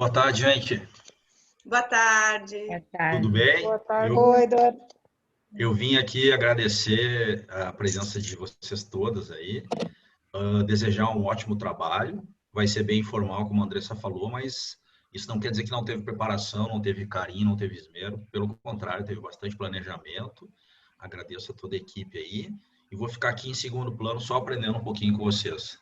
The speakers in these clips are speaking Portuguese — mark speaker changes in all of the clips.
Speaker 1: Boa tarde, gente.
Speaker 2: Boa tarde.
Speaker 3: Boa
Speaker 1: Tudo
Speaker 3: tarde.
Speaker 1: bem?
Speaker 4: Boa tarde.
Speaker 3: Oi, Eduardo.
Speaker 1: Eu vim aqui agradecer a presença de vocês todas aí, desejar um ótimo trabalho. Vai ser bem informal, como a Andressa falou, mas isso não quer dizer que não teve preparação, não teve carinho, não teve esmero. Pelo contrário, teve bastante planejamento. Agradeço a toda a equipe aí. E vou ficar aqui em segundo plano, só aprendendo um pouquinho com vocês.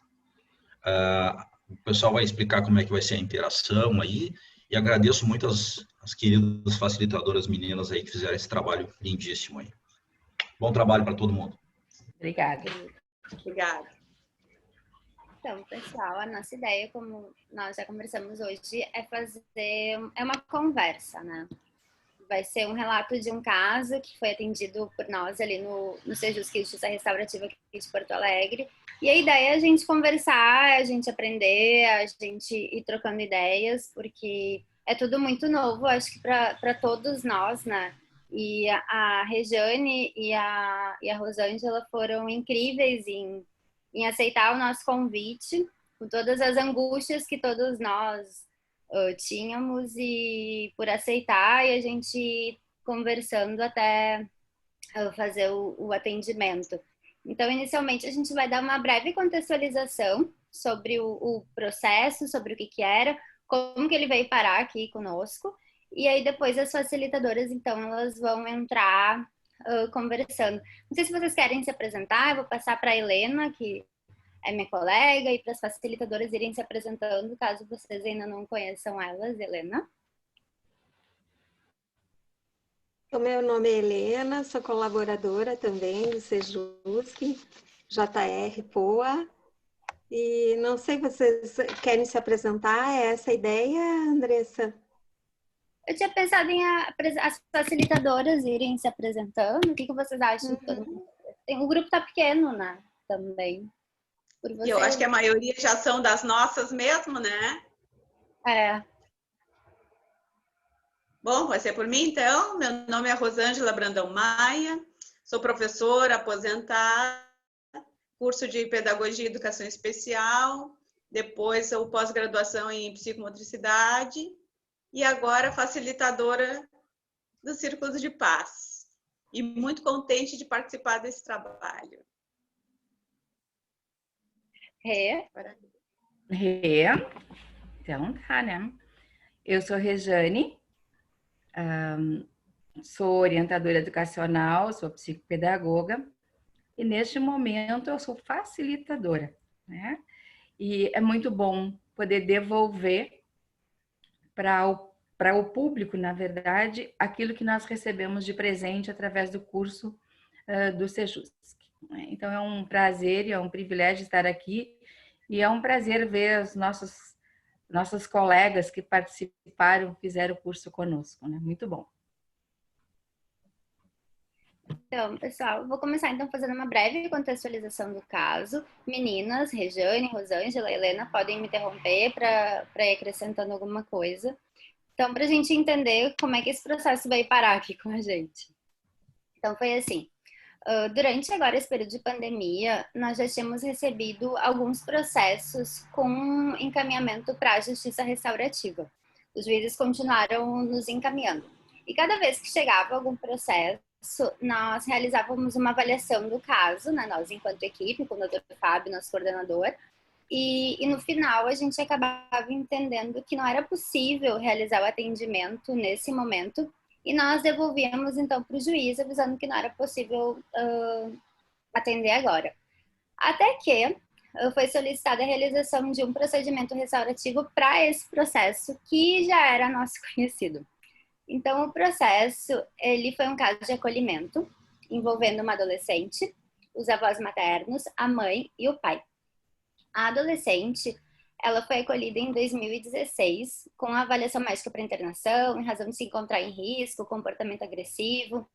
Speaker 1: O pessoal vai explicar como é que vai ser a interação aí. E agradeço muito as queridas facilitadoras meninas aí que fizeram esse trabalho lindíssimo aí. Bom trabalho para todo mundo.
Speaker 3: Obrigada.
Speaker 2: Obrigada.
Speaker 5: Então, pessoal, a nossa ideia, como nós já conversamos hoje, é uma conversa, né? Vai ser um relato de um caso que foi atendido por nós ali no Sejusc Justiça Restaurativa aqui de Porto Alegre. E a ideia é a gente conversar, a gente aprender, a gente ir trocando ideias, porque é tudo muito novo, acho que para todos nós, né? E a Rejane e a Rosângela foram incríveis em aceitar o nosso convite, com todas as angústias que todos nós tínhamos, e por aceitar, e a gente conversando até fazer o atendimento. Então, inicialmente, a gente vai dar uma breve contextualização sobre o processo, sobre o que era, como que ele veio parar aqui conosco, e aí depois as facilitadoras, então, elas vão entrar conversando. Não sei se vocês querem se apresentar, eu vou passar para a Helena, que é minha colega, e para as facilitadoras irem se apresentando, caso vocês ainda não conheçam elas. Helena?
Speaker 4: O meu nome é Helena, sou colaboradora também do Sejusc, JR Poa. E não sei, vocês querem se apresentar? É essa a ideia, Andressa?
Speaker 5: Eu tinha pensado em as facilitadoras irem se apresentando. O que vocês acham? O grupo tá pequeno, né? Também. Por
Speaker 2: E eu acho que a maioria já são das nossas mesmo, né?
Speaker 5: É.
Speaker 2: Bom, vai ser por mim, então. Meu nome é Rosângela Brandão Maia, sou professora aposentada, curso de Pedagogia e Educação Especial, depois eu pós-graduação em Psicomotricidade e agora facilitadora do Círculos de Paz. E muito contente de participar desse trabalho.
Speaker 5: Rê?
Speaker 3: Então tá, né? Eu sou Rejane, sou orientadora educacional, sou psicopedagoga e neste momento eu sou facilitadora, né? E é muito bom poder devolver para o público, na verdade, aquilo que nós recebemos de presente através do curso do Sejusc. Então é um prazer e é um privilégio estar aqui e é um prazer ver os nossos colegas que participaram, fizeram o curso conosco, né? Muito bom.
Speaker 5: Então, pessoal, vou começar então fazendo uma breve contextualização do caso. Meninas, Rejane, Rosângela, Helena, podem me interromper para ir acrescentando alguma coisa. Então, para a gente entender como é que esse processo veio parar aqui com a gente. Então, foi assim. Durante agora esse período de pandemia, nós já tínhamos recebido alguns processos com encaminhamento para a justiça restaurativa. Os juízes continuaram nos encaminhando. E cada vez que chegava algum processo, nós realizávamos uma avaliação do caso, né, nós enquanto equipe, com o Dr. Fábio, nosso coordenador, e no final a gente acabava entendendo que não era possível realizar o atendimento nesse momento, e nós devolvíamos então para o juiz, avisando que não era possível atender agora. Até que foi solicitada a realização de um procedimento restaurativo para esse processo, que já era nosso conhecido. Então, o processo, ele foi um caso de acolhimento, envolvendo uma adolescente, os avós maternos, a mãe e o pai. A adolescente, ela foi acolhida em 2016, com a avaliação médica para internação, em razão de se encontrar em risco, comportamento agressivo.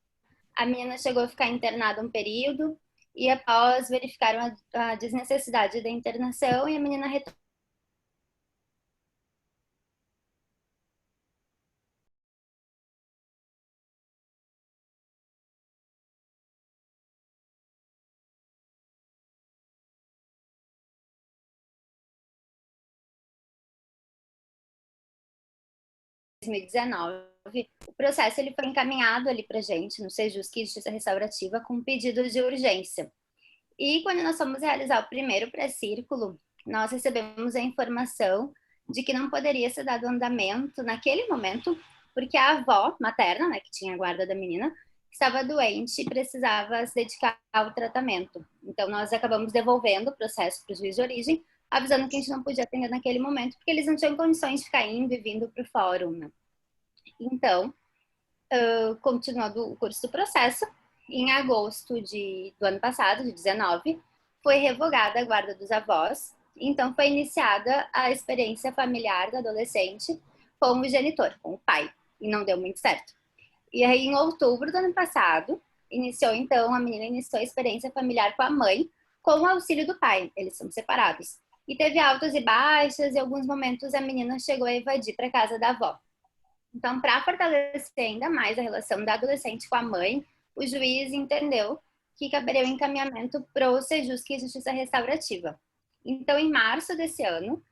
Speaker 5: A menina chegou a ficar internada um período, e após verificaram a desnecessidade da internação, e a menina retornou 2019, o processo ele foi encaminhado ali para a gente, no Sejusc Justiça Restaurativa, com pedido de urgência. E quando nós fomos realizar o primeiro pré-círculo, nós recebemos a informação de que não poderia ser dado andamento naquele momento, porque a avó materna, né, que tinha a guarda da menina, estava doente e precisava se dedicar ao tratamento. Então, nós acabamos devolvendo o processo para o juiz de origem, avisando que a gente não podia atender naquele momento, porque eles não tinham condições de ficar indo e vindo para o fórum, né? Então, continuando o curso do processo, em agosto do ano passado, de 19, foi revogada a guarda dos avós. Então, foi iniciada a experiência familiar da adolescente com o genitor, com o pai, e não deu muito certo. E aí, em outubro do ano passado, a menina iniciou a experiência familiar com a mãe, com o auxílio do pai. Eles são separados. E teve altas e baixas, e em alguns momentos a menina chegou a evadir para casa da avó. Então, para fortalecer ainda mais a relação da adolescente com a mãe, o juiz entendeu que caberia o encaminhamento para o Sejusc Justiça Restaurativa. Então, em março desse ano,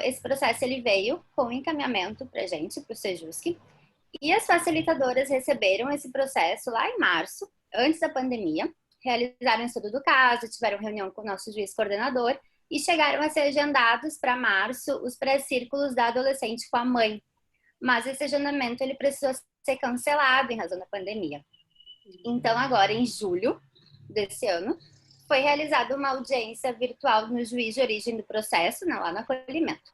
Speaker 5: esse processo ele veio com encaminhamento para a gente, para o Sejusc, e as facilitadoras receberam esse processo lá em março, antes da pandemia, realizaram o estudo do caso, tiveram reunião com o nosso juiz coordenador e chegaram a ser agendados para março os pré-círculos da adolescente com a mãe. Mas esse agendamento ele precisou ser cancelado em razão da pandemia. Então, agora, em julho desse ano, foi realizada uma audiência virtual no juiz de origem do processo, né, lá no acolhimento.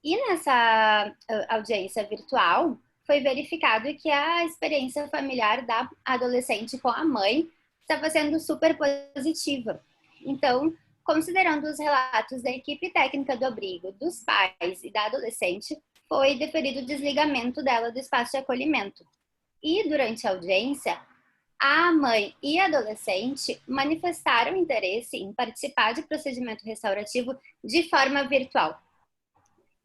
Speaker 5: E nessa audiência virtual, foi verificado que a experiência familiar da adolescente com a mãe estava sendo super positiva. Então, considerando os relatos da equipe técnica do abrigo, dos pais e da adolescente, foi deferido o desligamento dela do espaço de acolhimento. E durante a audiência, a mãe e a adolescente manifestaram interesse em participar de procedimento restaurativo de forma virtual.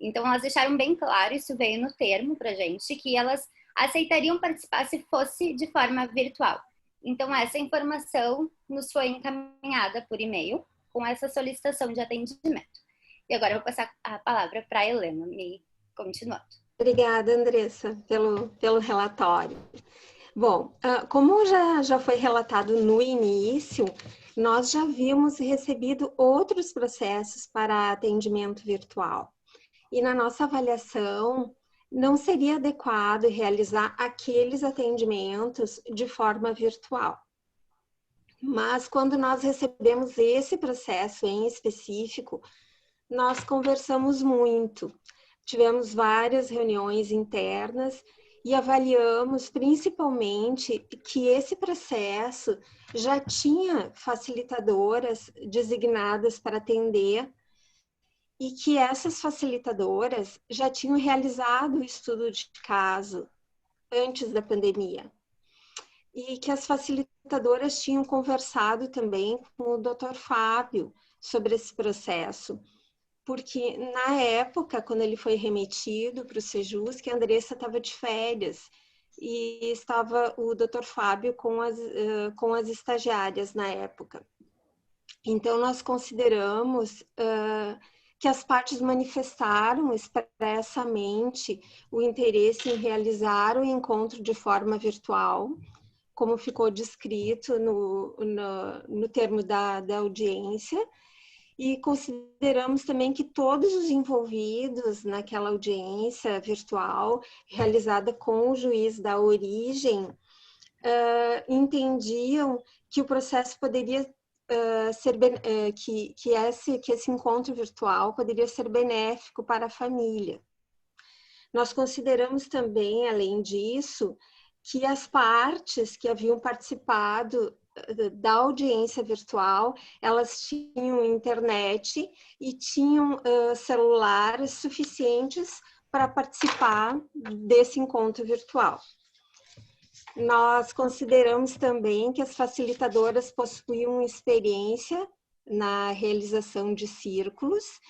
Speaker 5: Então, elas deixaram bem claro, isso veio no termo pra gente, que elas aceitariam participar se fosse de forma virtual. Então, essa informação nos foi encaminhada por e-mail com essa solicitação de atendimento. E agora eu vou passar a palavra para a Helena, me continuando.
Speaker 4: Obrigada, Andressa, pelo relatório. Bom, como já foi relatado no início, nós já havíamos recebido outros processos para atendimento virtual. E na nossa avaliação, não seria adequado realizar aqueles atendimentos de forma virtual. Mas quando nós recebemos esse processo em específico, nós conversamos muito. Tivemos várias reuniões internas e avaliamos principalmente que esse processo já tinha facilitadoras designadas para atender e que essas facilitadoras já tinham realizado o estudo de caso antes da pandemia. E que as facilitadoras tinham conversado também com o Dr. Fábio sobre esse processo. Porque na época, quando ele foi remetido para o Sejusc, a Andressa estava de férias e estava o Dr. Fábio com as estagiárias na época. Então, nós consideramos que as partes manifestaram expressamente o interesse em realizar o encontro de forma virtual, como ficou descrito no termo da audiência, e consideramos também que todos os envolvidos naquela audiência virtual, realizada com o juiz da origem, entendiam que o processo poderia que esse encontro virtual poderia ser benéfico para a família. Nós consideramos também, além disso, que as partes que haviam participado da audiência virtual, elas tinham internet e tinham celulares suficientes para participar desse encontro virtual. Nós consideramos também que as facilitadoras possuíam experiência na realização de círculos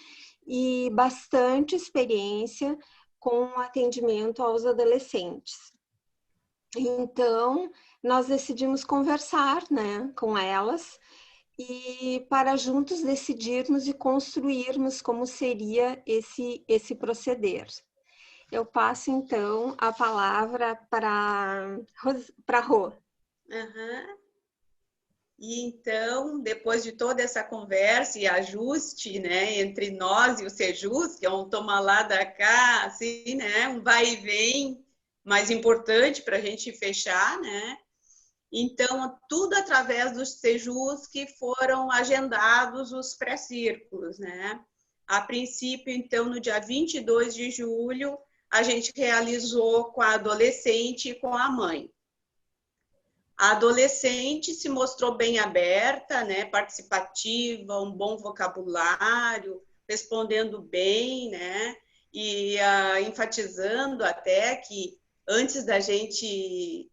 Speaker 4: e bastante experiência com o atendimento aos adolescentes. Então, nós decidimos conversar, né, com elas e para juntos decidirmos e construirmos como seria esse proceder. eu passo, então, a palavra para Rô.
Speaker 2: Uhum. E então, depois de toda essa conversa e ajuste, né, entre nós e o Sejus, que é um toma lá da cá, assim, né, um vai e vem mais importante para a gente fechar, né? Então, tudo através dos Sejus que foram agendados os pré-círculos, né? A princípio, então, no dia 22 de julho, a gente realizou com a adolescente e com a mãe. A adolescente se mostrou bem aberta, né, participativa, um bom vocabulário, respondendo bem, né, e enfatizando até que antes da gente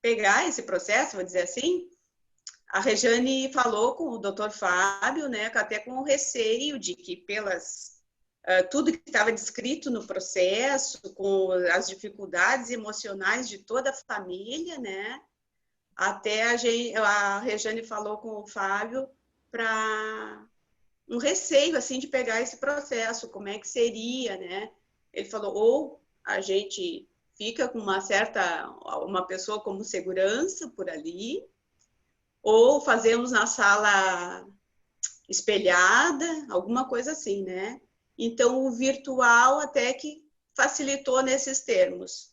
Speaker 2: pegar esse processo, vou dizer assim, a Rejane falou com o Dr. Fábio, né, até com receio de que pelas tudo que estava descrito no processo, com as dificuldades emocionais de toda a família, né? Até a Rejane falou com o Fábio para um receio assim de pegar esse processo, como é que seria, né? Ele falou, ou a gente fica com uma pessoa como segurança por ali, ou fazemos na sala espelhada, alguma coisa assim, né? Então, o virtual até que facilitou nesses termos.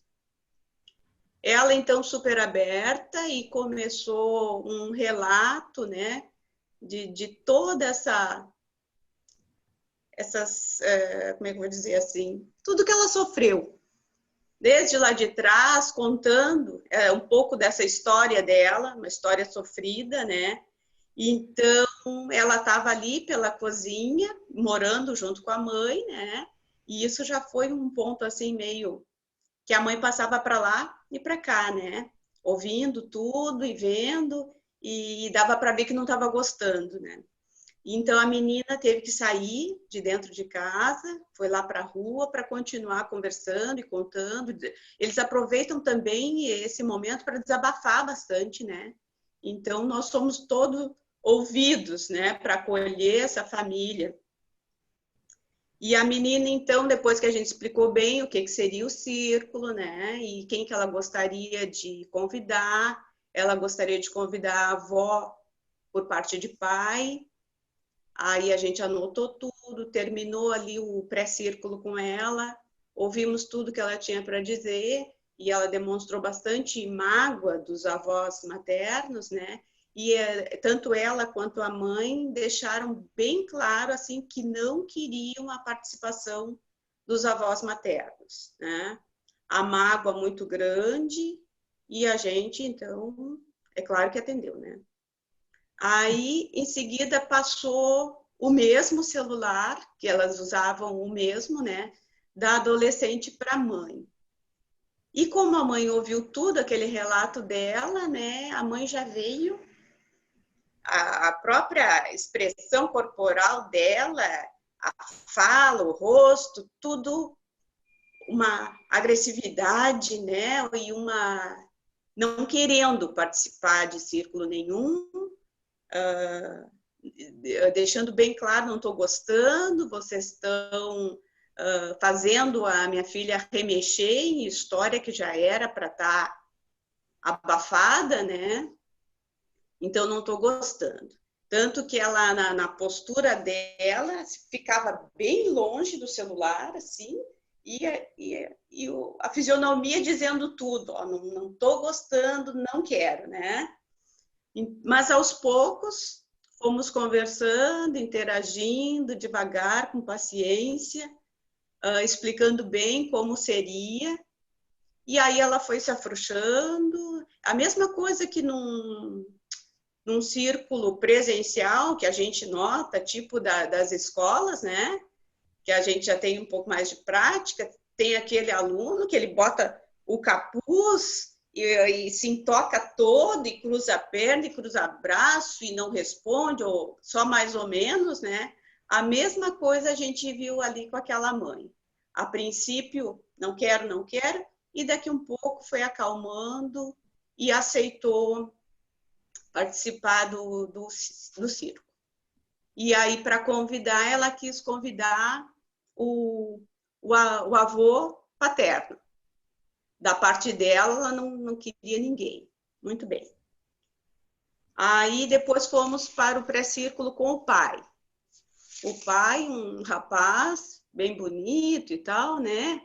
Speaker 2: Ela, então, super aberta e começou um relato, né, de toda essas, como é que eu vou dizer assim, tudo que ela sofreu. Desde lá de trás, contando um pouco dessa história dela, uma história sofrida, né? Então, ela estava ali pela cozinha, morando junto com a mãe, né? E isso já foi um ponto assim meio que a mãe passava para lá e para cá, né? Ouvindo tudo e vendo, e dava para ver que não estava gostando, né? Então a menina teve que sair de dentro de casa, foi lá para a rua para continuar conversando e contando. Eles aproveitam também esse momento para desabafar bastante, né? Então nós somos todos ouvidos, né, para acolher essa família. E a menina, então, depois que a gente explicou bem o que seria o círculo, né, e quem que ela gostaria de convidar, ela gostaria de convidar a avó por parte de pai. Aí a gente anotou tudo, terminou ali o pré-círculo com ela, ouvimos tudo que ela tinha para dizer, e ela demonstrou bastante mágoa dos avós maternos, né? E tanto ela quanto a mãe deixaram bem claro assim que não queriam a participação dos avós maternos, né? A mágoa muito grande e a gente então é claro que atendeu, né? Aí em seguida passou o mesmo celular que elas usavam o mesmo, né? Da adolescente para a mãe. E como a mãe ouviu tudo aquele relato dela, né? A mãe já veio a própria expressão corporal dela, a fala, o rosto, tudo uma agressividade, né? E uma não querendo participar de círculo nenhum, deixando bem claro, não estou gostando, vocês estão fazendo a minha filha remexer em história que já era para estar abafada, né? Então, não estou gostando. Tanto que ela, na postura dela, ficava bem longe do celular, assim, e a fisionomia dizendo tudo, ó, não estou gostando, não quero, né? Mas, aos poucos, fomos conversando, interagindo, devagar, com paciência, explicando bem como seria, e aí ela foi se afrouxando. A mesma coisa que num círculo presencial, que a gente nota, tipo das escolas, né? Que a gente já tem um pouco mais de prática, tem aquele aluno que ele bota o capuz e se intoca todo, e cruza a perna, e cruza o braço, e não responde, ou só mais ou menos, né? A mesma coisa a gente viu ali com aquela mãe. A princípio, não quero, não quero, e daqui um pouco foi acalmando e aceitou participar do circo. E aí, para convidar, ela quis convidar o o avô paterno. Da parte dela, ela não queria ninguém. Muito bem. Aí depois fomos para o pré-círculo com o pai. O pai, um rapaz bem bonito e tal, né?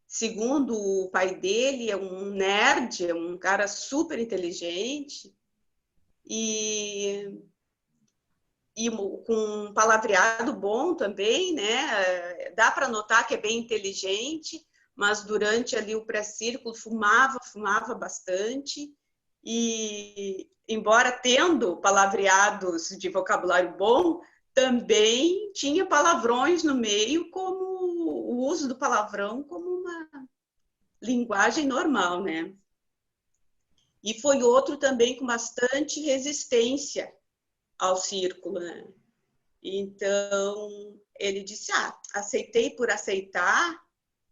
Speaker 2: Segundo o pai dele, é um nerd, é um cara super inteligente e com um palavreado bom também, né? Dá para notar que é bem inteligente, mas durante ali o pré-círculo fumava bastante e, embora tendo palavreados de vocabulário bom, também tinha palavrões no meio, como o uso do palavrão como uma linguagem normal, né? E foi outro também com bastante resistência ao círculo, né? Então, ele disse, aceitei por aceitar,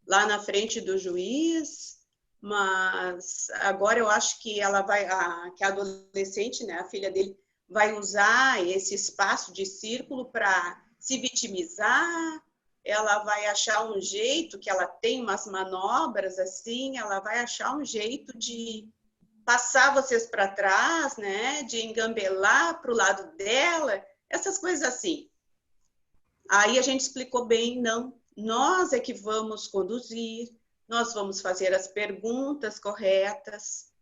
Speaker 2: lá na frente do juiz, mas agora eu acho que ela vai, que a adolescente, né, a filha dele, vai usar esse espaço de círculo para se vitimizar, ela vai achar um jeito, que ela tem umas manobras assim, ela vai achar um jeito de passar vocês para trás, né, de engambelar para o lado dela, essas coisas assim. Aí a gente explicou bem, não, nós é que vamos conduzir, nós vamos fazer as perguntas corretas,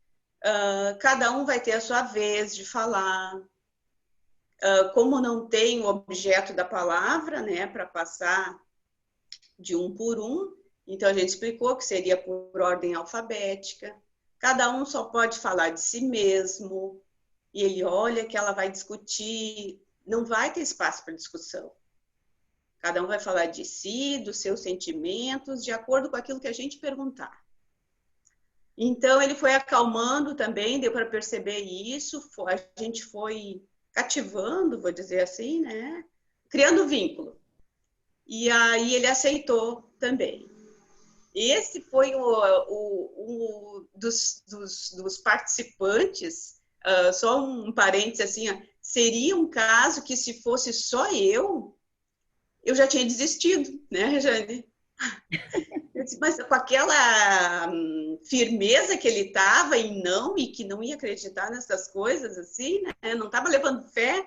Speaker 2: cada um vai ter a sua vez de falar. Como não tem o objeto da palavra, né, para passar de um por um, então a gente explicou que seria por ordem alfabética. Cada um só pode falar de si mesmo, e ele olha que ela vai discutir, não vai ter espaço para discussão. Cada um vai falar de si, dos seus sentimentos, de acordo com aquilo que a gente perguntar. Então, ele foi acalmando também, deu para perceber isso, a gente foi cativando, vou dizer assim, né? Criando vínculo. E aí ele aceitou também. Esse foi um dos participantes, só um parênteses assim, seria um caso que se fosse só eu já tinha desistido, né, Rejane? Eu disse, mas com aquela firmeza que ele estava e que não ia acreditar nessas coisas assim, né, não estava levando fé,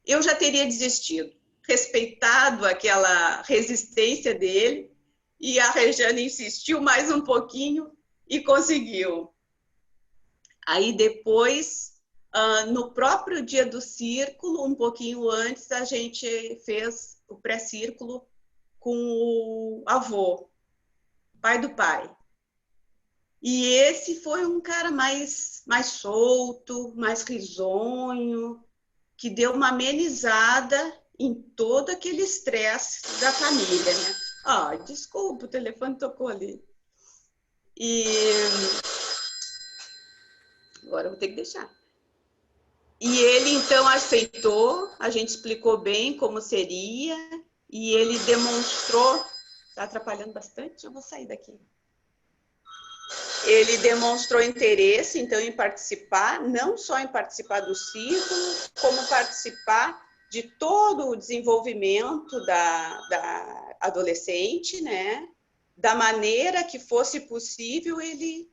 Speaker 2: eu já teria desistido, respeitado aquela resistência dele, e a Rejane insistiu mais um pouquinho e conseguiu. Aí depois, no próprio dia do círculo, um pouquinho antes, a gente fez o pré-círculo com o avô, pai do pai. E esse foi um cara mais solto, mais risonho, que deu uma amenizada em todo aquele estresse da família, né? Desculpa, o telefone tocou ali. E agora eu vou ter que deixar. E ele, então, aceitou, a gente explicou bem como seria, e ele demonstrou... Está atrapalhando bastante? Eu vou sair daqui. Ele demonstrou interesse, então, em participar, não só em participar do círculo, como participar de todo o desenvolvimento da adolescente, né? Da maneira que fosse possível, ele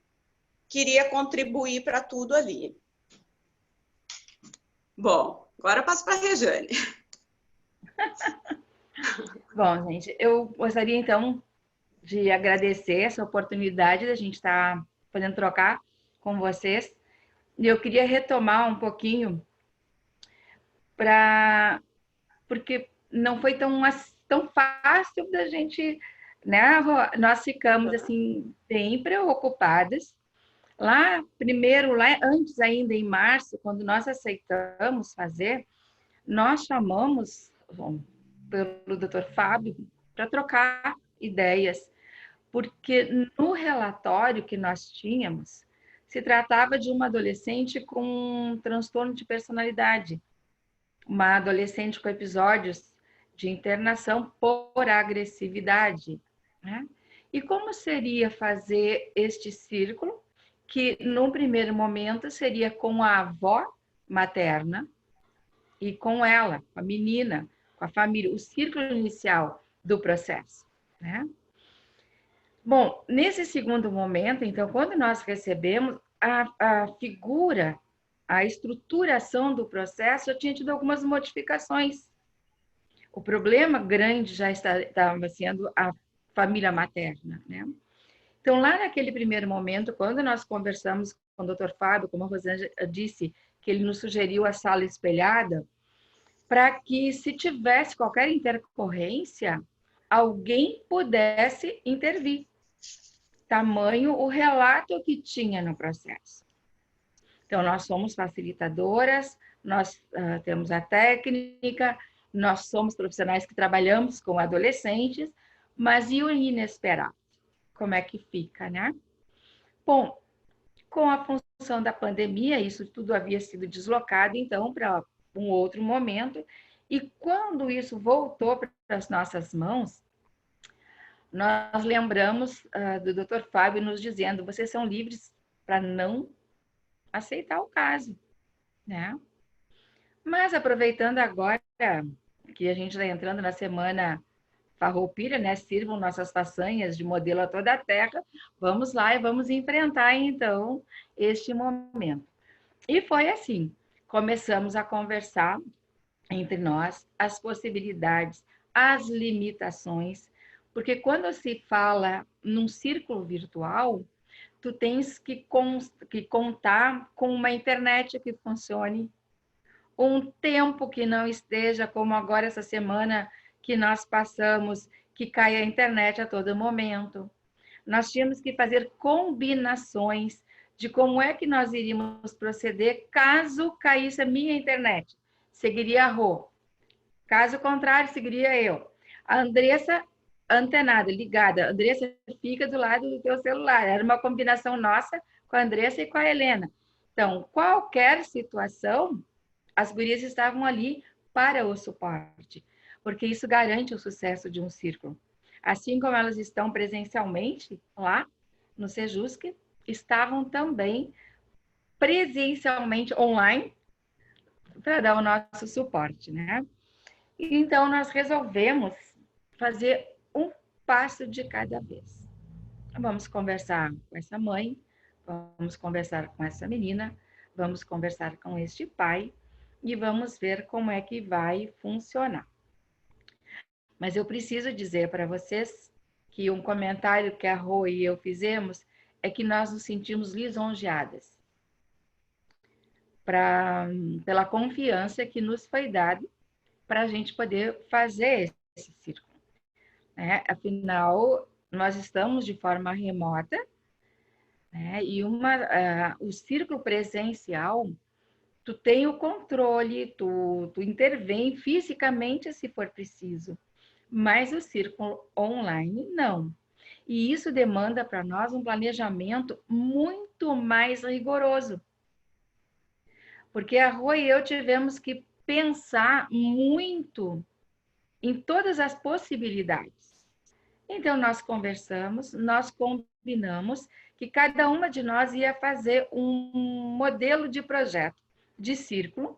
Speaker 2: queria contribuir para tudo ali. Bom, agora eu passo para a Rejane.
Speaker 3: Bom, gente, eu gostaria então de agradecer essa oportunidade da gente estar podendo trocar com vocês. E eu queria retomar um pouquinho porque não foi tão fácil da gente, né? Nós ficamos assim bem preocupadas. Lá antes ainda em março, quando nós aceitamos fazer, nós chamamos pelo Dr. Fábio para trocar ideias, porque no relatório que nós tínhamos, se tratava de uma adolescente com um transtorno de personalidade, uma adolescente com episódios de internação por agressividade, né? E como seria fazer este círculo, que no primeiro momento seria com a avó materna e com ela, com a menina, com a família. O círculo inicial do processo, né? Bom, nesse segundo momento, então, quando nós recebemos a figura, a estruturação do processo, eu tinha tido algumas modificações. O problema grande já estava sendo a família materna, né? Então, lá naquele primeiro momento, quando nós conversamos com o Dr. Fábio, como a Rosângela disse, que ele nos sugeriu a sala espelhada, para que, se tivesse qualquer intercorrência, alguém pudesse intervir. Tamanho o relato que tinha no processo. Então, nós somos facilitadoras, nós temos a técnica, nós somos profissionais que trabalhamos com adolescentes, mas e o inesperado? Como é que fica, né? Bom, com a função da pandemia, isso tudo havia sido deslocado, então, para um outro momento, e quando isso voltou para as nossas mãos, nós lembramos do Dr. Fábio nos dizendo, vocês são livres para não aceitar o caso, né? Mas aproveitando agora que a gente está entrando na semana farroupilha, né? Sirvam nossas façanhas de modelo a toda a terra, vamos lá e vamos enfrentar, então, este momento. E foi assim, começamos a conversar entre nós as possibilidades, as limitações, porque quando se fala num círculo virtual, tu tens que contar com uma internet que funcione, um tempo que não esteja, como agora essa semana que nós passamos, que cai a internet a todo momento. Nós tínhamos que fazer combinações de como é que nós iríamos proceder caso caísse a minha internet. Seguiria a Rô. Caso contrário, seguiria eu. A Andressa, antenada, ligada. A Andressa fica do lado do teu celular. Era uma combinação nossa com a Andressa e com a Helena. Então, qualquer situação, as gurias estavam ali para o suporte, porque isso garante o sucesso de um círculo. Assim como elas estão presencialmente lá no Sejusc, estavam também presencialmente online para dar o nosso suporte, né? Então, nós resolvemos fazer um passo de cada vez. Vamos conversar com essa mãe, vamos conversar com essa menina, vamos conversar com este pai e vamos ver como é que vai funcionar. Mas eu preciso dizer para vocês que um comentário que a Rô e eu fizemos é que nós nos sentimos lisonjeadas pela confiança que nos foi dada para a gente poder fazer esse círculo. Né? Afinal, nós estamos de forma remota, né? E o círculo presencial, tu tem o controle, tu intervém fisicamente se for preciso, mas o círculo online não. E isso demanda para nós um planejamento muito mais rigoroso. Porque a Rô e eu tivemos que pensar muito em todas as possibilidades. Então, nós conversamos, nós combinamos que cada uma de nós ia fazer um modelo de projeto de círculo.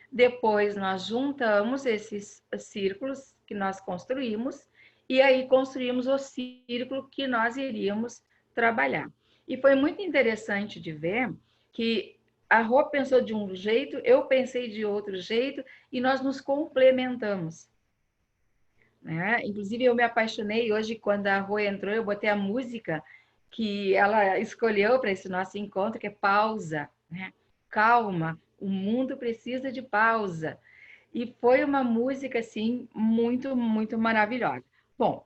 Speaker 3: Depois, nós juntamos esses círculos que nós construímos e aí construímos o círculo que nós iríamos trabalhar. E foi muito interessante de ver que a Rô pensou de um jeito, eu pensei de outro jeito e nós nos complementamos. Né? Inclusive, eu me apaixonei hoje, quando a Rô entrou, eu botei a música que ela escolheu para esse nosso encontro, que é Pausa. Né? Calma, o mundo precisa de pausa. E foi uma música, assim, muito, muito maravilhosa. Bom,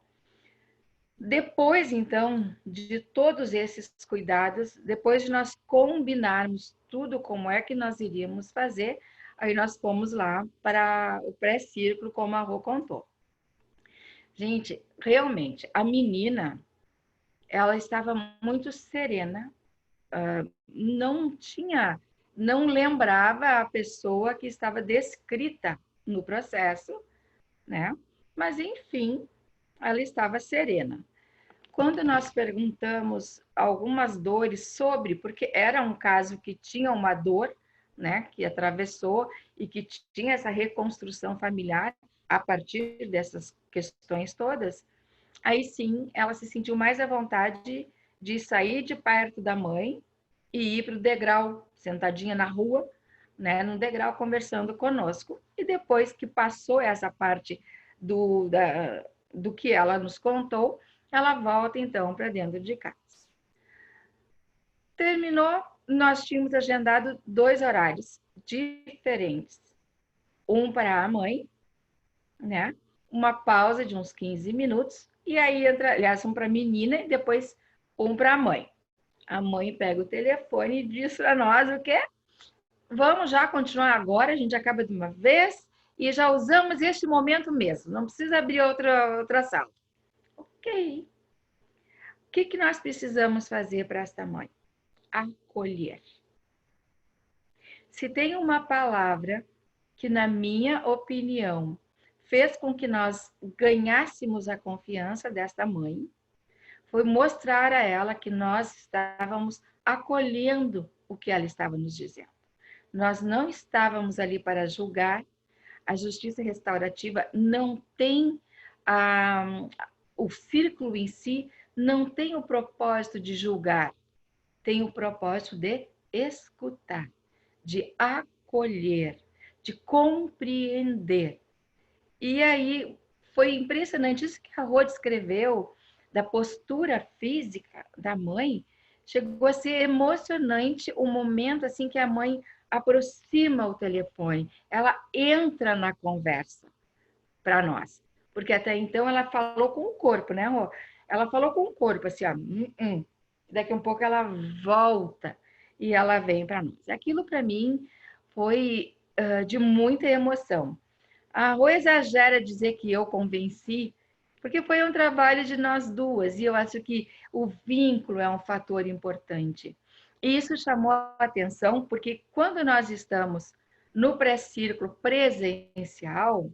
Speaker 3: depois, então, de todos esses cuidados, depois de nós combinarmos tudo como é que nós iríamos fazer, aí nós fomos lá para o pré-círculo, como a Rô contou. Gente, realmente, a menina, ela estava muito serena, não lembrava a pessoa que estava descrita no processo, né? Mas, enfim, ela estava serena. Quando nós perguntamos algumas dores sobre, porque era um caso que tinha uma dor, né, que atravessou e que tinha essa reconstrução familiar a partir dessas questões todas, aí sim ela se sentiu mais à vontade de sair de perto da mãe e ir para o degrau, sentadinha na rua, né, no degrau conversando conosco. E depois que passou essa parte do que ela nos contou, ela volta então para dentro de casa. Terminou, nós tínhamos agendado 2 horários diferentes. Um para a mãe, né? Uma pausa de uns 15 minutos, e aí entra, aliás, um para a menina e depois um para a mãe. A mãe pega o telefone e diz para nós o quê? Vamos já continuar agora, a gente acaba de uma vez e já usamos este momento mesmo, não precisa abrir outra sala. Ok. O que nós precisamos fazer para esta mãe? Acolher. Se tem uma palavra que, na minha opinião, fez com que nós ganhássemos a confiança desta mãe, foi mostrar a ela que nós estávamos acolhendo o que ela estava nos dizendo. Nós não estávamos ali para julgar. A justiça restaurativa não tem o círculo em si não tem o propósito de julgar, tem o propósito de escutar, de acolher, de compreender. E aí foi impressionante isso que a Rô descreveu da postura física da mãe. Chegou a ser emocionante o momento assim que a mãe aproxima o telefone, ela entra na conversa para nós, porque até então ela falou com o corpo, né, Rô? Ela falou com o corpo assim, ó, daqui a um pouco ela volta e ela vem para nós. Aquilo para mim foi de muita emoção. A Rô exagera dizer que eu convenci, porque foi um trabalho de nós duas, e eu acho que o vínculo é um fator importante. E isso chamou a atenção, porque quando nós estamos no pré-círculo presencial,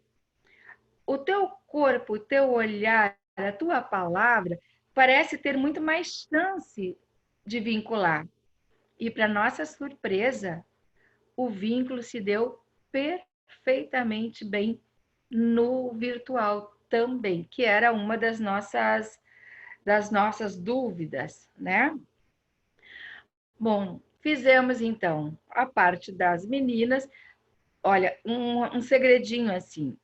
Speaker 3: o teu corpo, o teu olhar, a tua palavra, parece ter muito mais chance de vincular. E, para nossa surpresa, o vínculo se deu perfeitamente bem no virtual também, que era uma das nossas dúvidas, né? Bom, fizemos então a parte das meninas. Olha, um segredinho assim.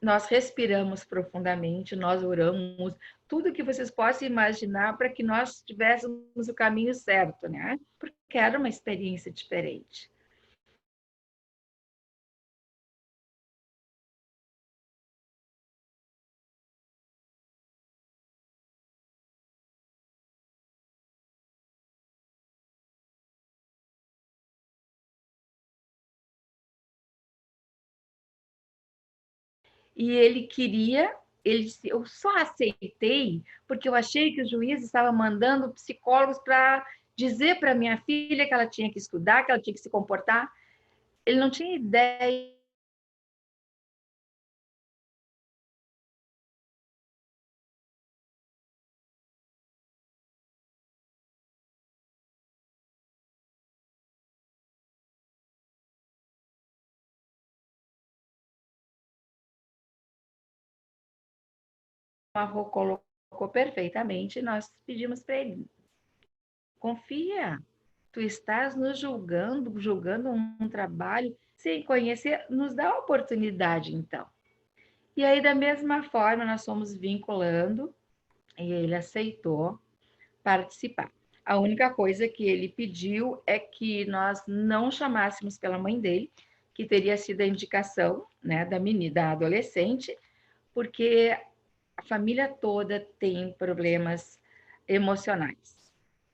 Speaker 3: Nós respiramos profundamente, nós oramos, tudo que vocês possam imaginar para que nós tivéssemos o caminho certo, né? Porque era uma experiência diferente. E ele queria, eu só aceitei porque eu achei que o juiz estava mandando psicólogos para dizer para minha filha que ela tinha que estudar, que ela tinha que se comportar. Ele não tinha ideia a Rô colocou perfeitamente, nós pedimos para ele, confia, tu estás nos julgando um trabalho sem conhecer, nos dá a oportunidade então. E aí, da mesma forma, nós fomos vinculando e ele aceitou participar. A única coisa que ele pediu é que nós não chamássemos pela mãe dele, que teria sido a indicação, né, da menina, da adolescente, porque a família toda tem problemas emocionais.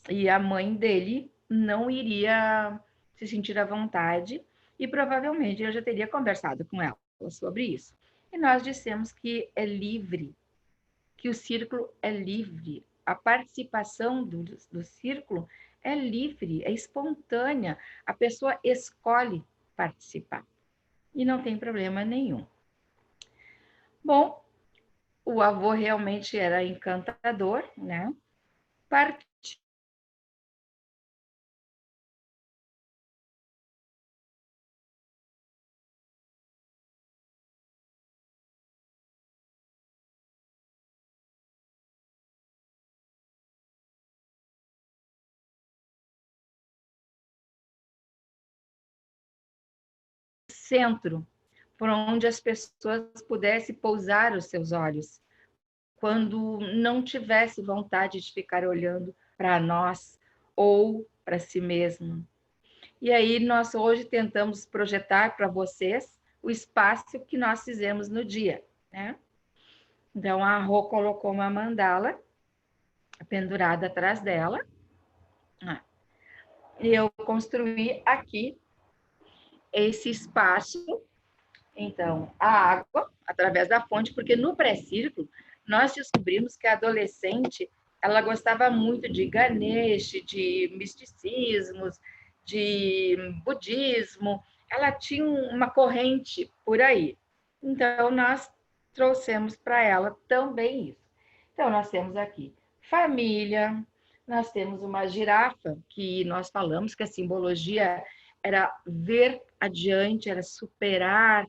Speaker 3: E a mãe dele não iria se sentir à vontade e provavelmente eu já teria conversado com ela sobre isso. E nós dissemos que é livre, que o círculo é livre, a participação do círculo é livre, é espontânea, a pessoa escolhe participar e não tem problema nenhum. Bom, o avô realmente era encantador, né? centro por onde as pessoas pudessem pousar os seus olhos, quando não tivesse vontade de ficar olhando para nós ou para si mesmo. E aí nós hoje tentamos projetar para vocês o espaço que nós fizemos no dia, né? Então a Rô colocou uma mandala pendurada atrás dela. E eu construí aqui esse espaço. Então, a água, através da fonte, porque no pré-círculo, nós descobrimos que a adolescente, ela gostava muito de Ganesh, de misticismos, de budismo, ela tinha uma corrente por aí. Então, nós trouxemos para ela também isso. Então, nós temos aqui família, nós temos uma girafa, que nós falamos que a simbologia era ver adiante, era superar,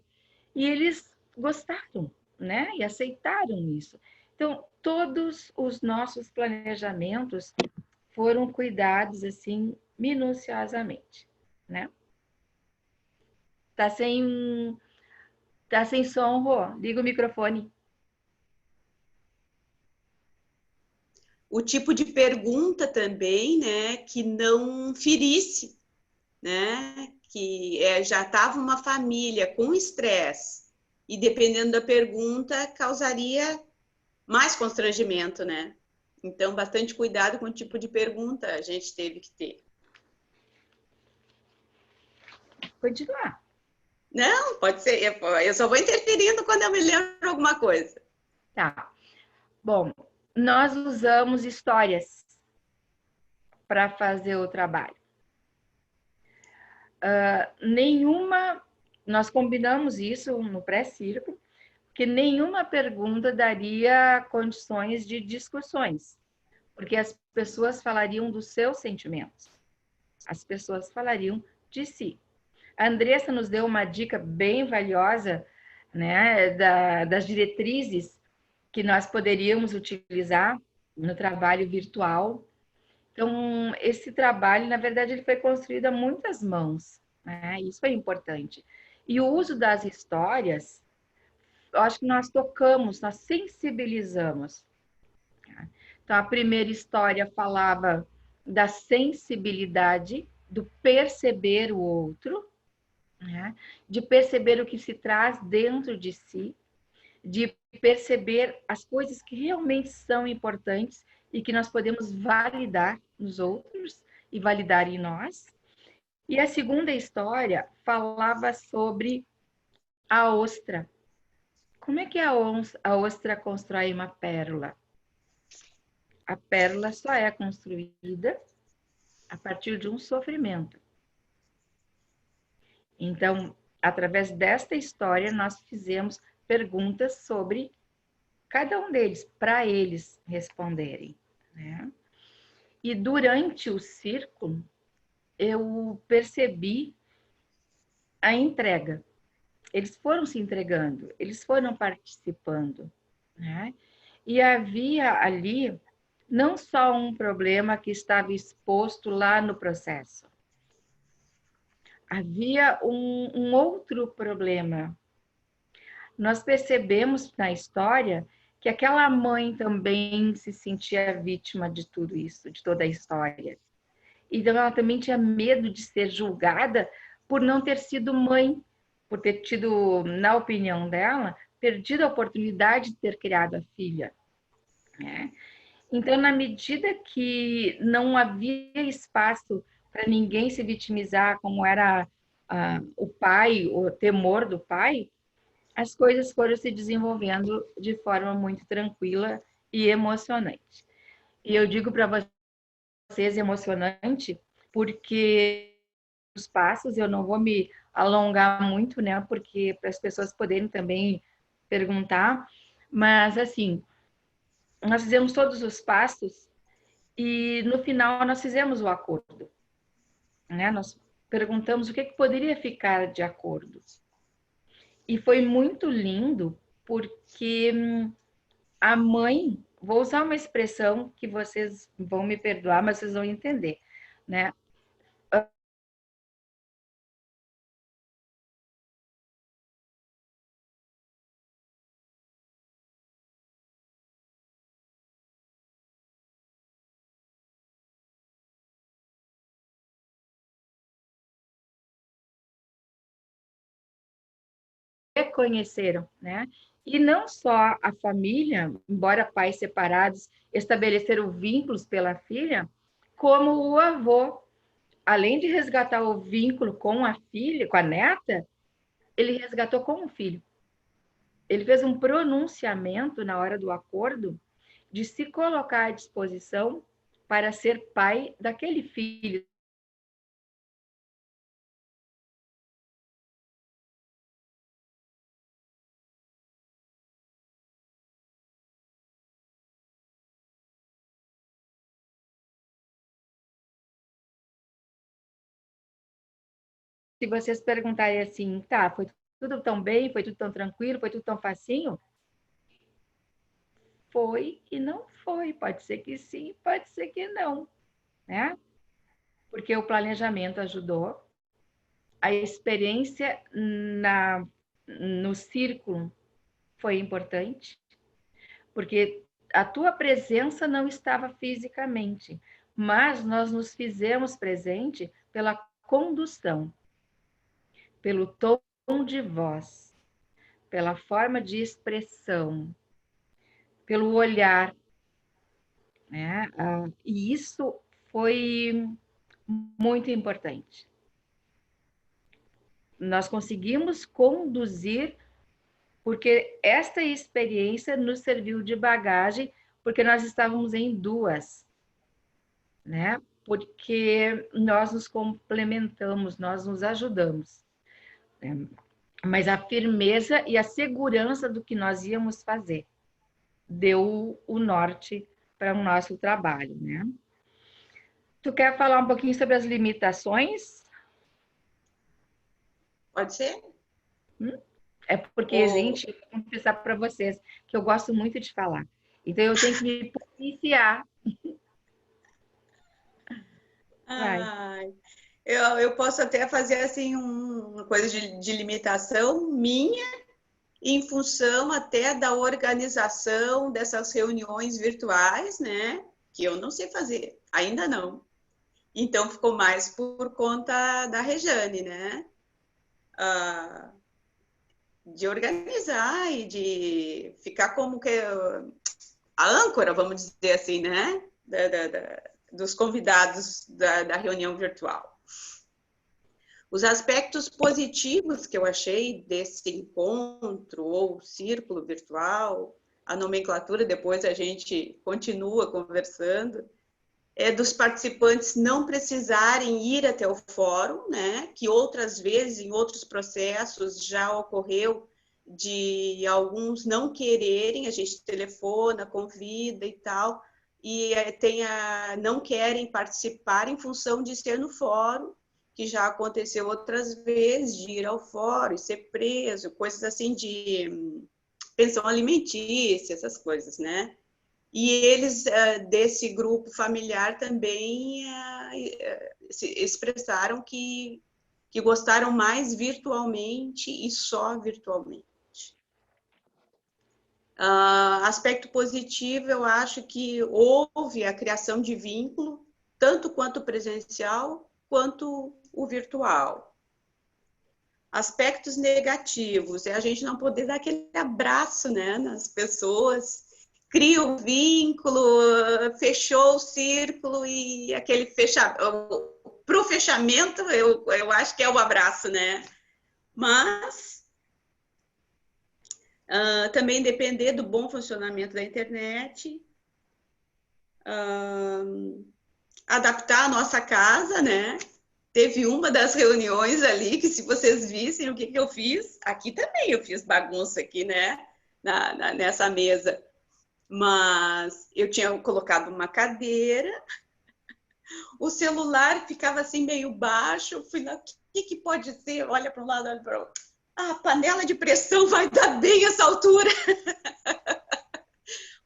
Speaker 3: e eles gostaram, né? E aceitaram isso. Então, todos os nossos planejamentos foram cuidados assim minuciosamente, né? Tá sem som, Rô. Liga o microfone.
Speaker 2: O tipo de pergunta também, né, que não ferisse, né? Que já estava uma família com estresse e dependendo da pergunta causaria mais constrangimento, né? Então, bastante cuidado com o tipo de pergunta a gente teve que ter.
Speaker 3: Continuar.
Speaker 2: Não, pode ser. Eu só vou interferindo quando eu me lembro alguma coisa.
Speaker 3: Tá. Bom, nós usamos histórias para fazer o trabalho. Nós combinamos isso no pré-círculo, que nenhuma pergunta daria condições de discussões, porque as pessoas falariam dos seus sentimentos, as pessoas falariam de si. A Andressa nos deu uma dica bem valiosa, né, das diretrizes que nós poderíamos utilizar no trabalho virtual. Então, esse trabalho, na verdade, ele foi construído a muitas mãos, né? Isso é importante. E o uso das histórias, eu acho que nós tocamos, nós sensibilizamos. Então, a primeira história falava da sensibilidade, do perceber o outro, né? De perceber o que se traz dentro de si, de perceber as coisas que realmente são importantes e que nós podemos validar nos outros e validar em nós. E a segunda história falava sobre a ostra. Como é que a ostra constrói uma pérola? A pérola só é construída a partir de um sofrimento. Então, através desta história, nós fizemos perguntas sobre cada um deles, para eles responderem, né? E durante o círculo, eu percebi a entrega. Eles foram se entregando, eles foram participando, né? E havia ali não só um problema que estava exposto lá no processo, havia um outro problema. Nós percebemos na história que aquela mãe também se sentia vítima de tudo isso, de toda a história. Então, ela também tinha medo de ser julgada por não ter sido mãe, por ter tido, na opinião dela, perdido a oportunidade de ter criado a filha, né? Então, na medida que não havia espaço para ninguém se vitimizar, como era o pai, o temor do pai, as coisas foram se desenvolvendo de forma muito tranquila e emocionante. E eu digo para vocês emocionante, porque os passos, eu não vou me alongar muito, né, porque para as pessoas poderem também perguntar, mas assim, nós fizemos todos os passos e no final nós fizemos o acordo, né? Nós perguntamos o que poderia ficar de acordo. E foi muito lindo porque a mãe, vou usar uma expressão que vocês vão me perdoar, mas vocês vão entender, né? conheceram, né? E não só a família, embora pais separados estabeleceram vínculos pela filha, como o avô, além de resgatar o vínculo com a filha, com a neta, ele resgatou com o filho. Ele fez um pronunciamento na hora do acordo de se colocar à disposição para ser pai daquele filho. Se vocês perguntarem assim, tá, foi tudo tão bem, foi tudo tão tranquilo, foi tudo tão facinho? Foi e não foi. Pode ser que sim, pode ser que não, né? Porque o planejamento ajudou, a experiência no círculo foi importante, porque a tua presença não estava fisicamente, mas nós nos fizemos presente pela condução, pelo tom de voz, pela forma de expressão, pelo olhar, né? E isso foi muito importante. Nós conseguimos conduzir, porque esta experiência nos serviu de bagagem, porque nós estávamos em duas, né? Porque nós nos complementamos, nós nos ajudamos. Né? Mas a firmeza e a segurança do que nós íamos fazer deu o norte para o nosso trabalho, né? Tu quer falar um pouquinho sobre as limitações?
Speaker 2: Pode ser?
Speaker 3: É porque, gente, eu vou confessar para vocês que eu gosto muito de falar. Então, eu tenho que me policiar. Vai.
Speaker 2: Ai, eu posso até fazer assim uma coisa de limitação minha, em função até da organização dessas reuniões virtuais, né? Que eu não sei fazer, ainda não. Então, ficou mais por conta da Rejane, né? De organizar e de ficar como que a âncora, vamos dizer assim, né? Dos convidados da reunião virtual. Os aspectos positivos que eu achei desse encontro ou círculo virtual, a nomenclatura, depois a gente continua conversando, é dos participantes não precisarem ir até o fórum, né? Que outras vezes, em outros processos, já ocorreu de alguns não quererem, a gente telefona, convida e tal, e não querem participar em função de ser no fórum, que já aconteceu outras vezes, de ir ao fórum e ser preso, coisas assim de pensão alimentícia, essas coisas, né? E eles, desse grupo familiar, também expressaram que gostaram mais virtualmente e só virtualmente. Aspecto positivo, eu acho que houve a criação de vínculo, tanto quanto presencial, quanto o virtual. Aspectos negativos é a gente não poder dar aquele abraço, né, nas pessoas, cria o vínculo, fechou o círculo e aquele fechamento, para o fechamento, eu acho que é o abraço, né? Mas também depender do bom funcionamento da internet, adaptar a nossa casa, né? Teve uma das reuniões ali que, se vocês vissem o que eu fiz, aqui também eu fiz bagunça aqui, né? Nessa mesa. Mas eu tinha colocado uma cadeira, o celular ficava assim meio baixo, eu fui lá, o que pode ser? Olha para um lado, olha para o outro. A panela de pressão vai dar bem essa altura.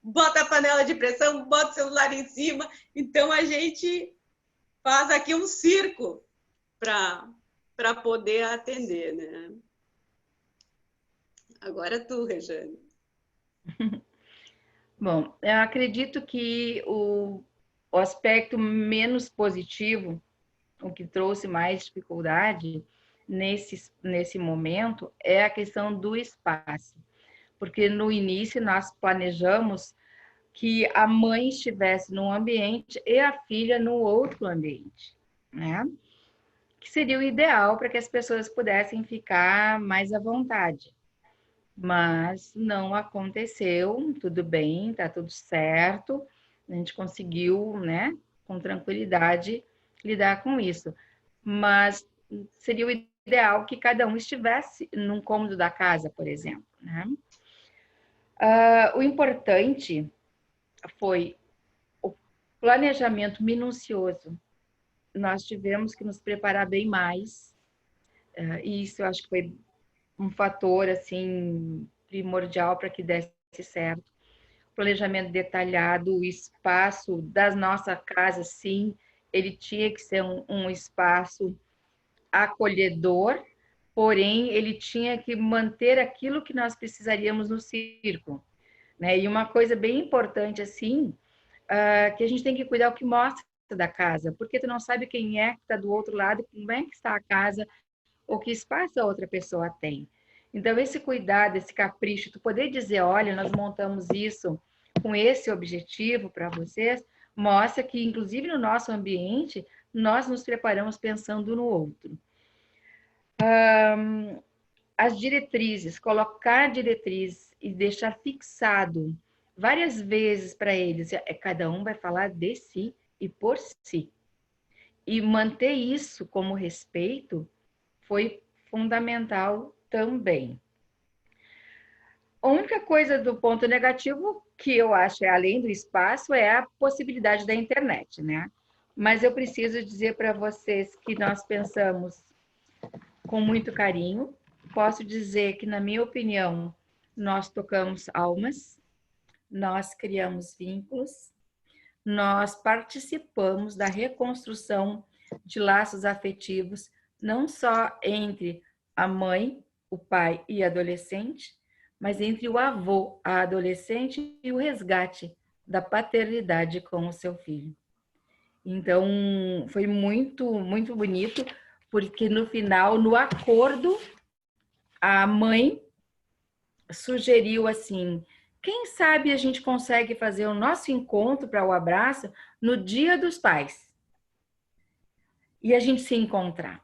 Speaker 2: Bota a panela de pressão, bota o celular em cima. Então, a gente faz aqui um circo para poder atender, né? Agora tu, Rejane.
Speaker 3: Bom, eu acredito que o aspecto menos positivo, o que trouxe mais dificuldade, nesse momento é a questão do espaço. Porque no início nós planejamos que a mãe estivesse num ambiente e a filha no outro ambiente, né? Que seria o ideal para que as pessoas pudessem ficar mais à vontade. Mas não aconteceu, tudo bem, tá tudo certo. A gente conseguiu, né, com tranquilidade, lidar com isso. Mas seria o ideal que cada um estivesse num cômodo da casa, por exemplo, né? O importante foi o planejamento minucioso. Nós tivemos que nos preparar bem mais, e isso eu acho que foi um fator assim primordial para que desse certo. Planejamento detalhado, o espaço da nossa casa, sim, ele tinha que ser um espaço acolhedor, porém ele tinha que manter aquilo que nós precisaríamos no círculo, né? E uma coisa bem importante assim, que a gente tem que cuidar o que mostra da casa, porque tu não sabe quem é que está do outro lado, como é que está a casa, ou que espaço a outra pessoa tem. Então, esse cuidado, esse capricho, tu poder dizer, olha, nós montamos isso com esse objetivo para vocês, mostra que, inclusive no nosso ambiente, nós nos preparamos pensando no outro. As diretrizes, colocar diretrizes e deixar fixado várias vezes para eles, cada um vai falar de si e por si. E manter isso como respeito foi fundamental também. A única coisa do ponto negativo que eu acho, além do espaço, é a possibilidade da internet, né? Mas eu preciso dizer para vocês que nós pensamos com muito carinho. Posso dizer que, na minha opinião, nós tocamos almas, nós criamos vínculos, nós participamos da reconstrução de laços afetivos, não só entre a mãe, o pai e a adolescente, mas entre o avô, a adolescente e o resgate da paternidade com o seu filho. Então, foi muito, muito bonito, porque no final, no acordo, a mãe sugeriu assim: quem sabe a gente consegue fazer o nosso encontro para o abraço no Dia dos Pais e a gente se encontrar.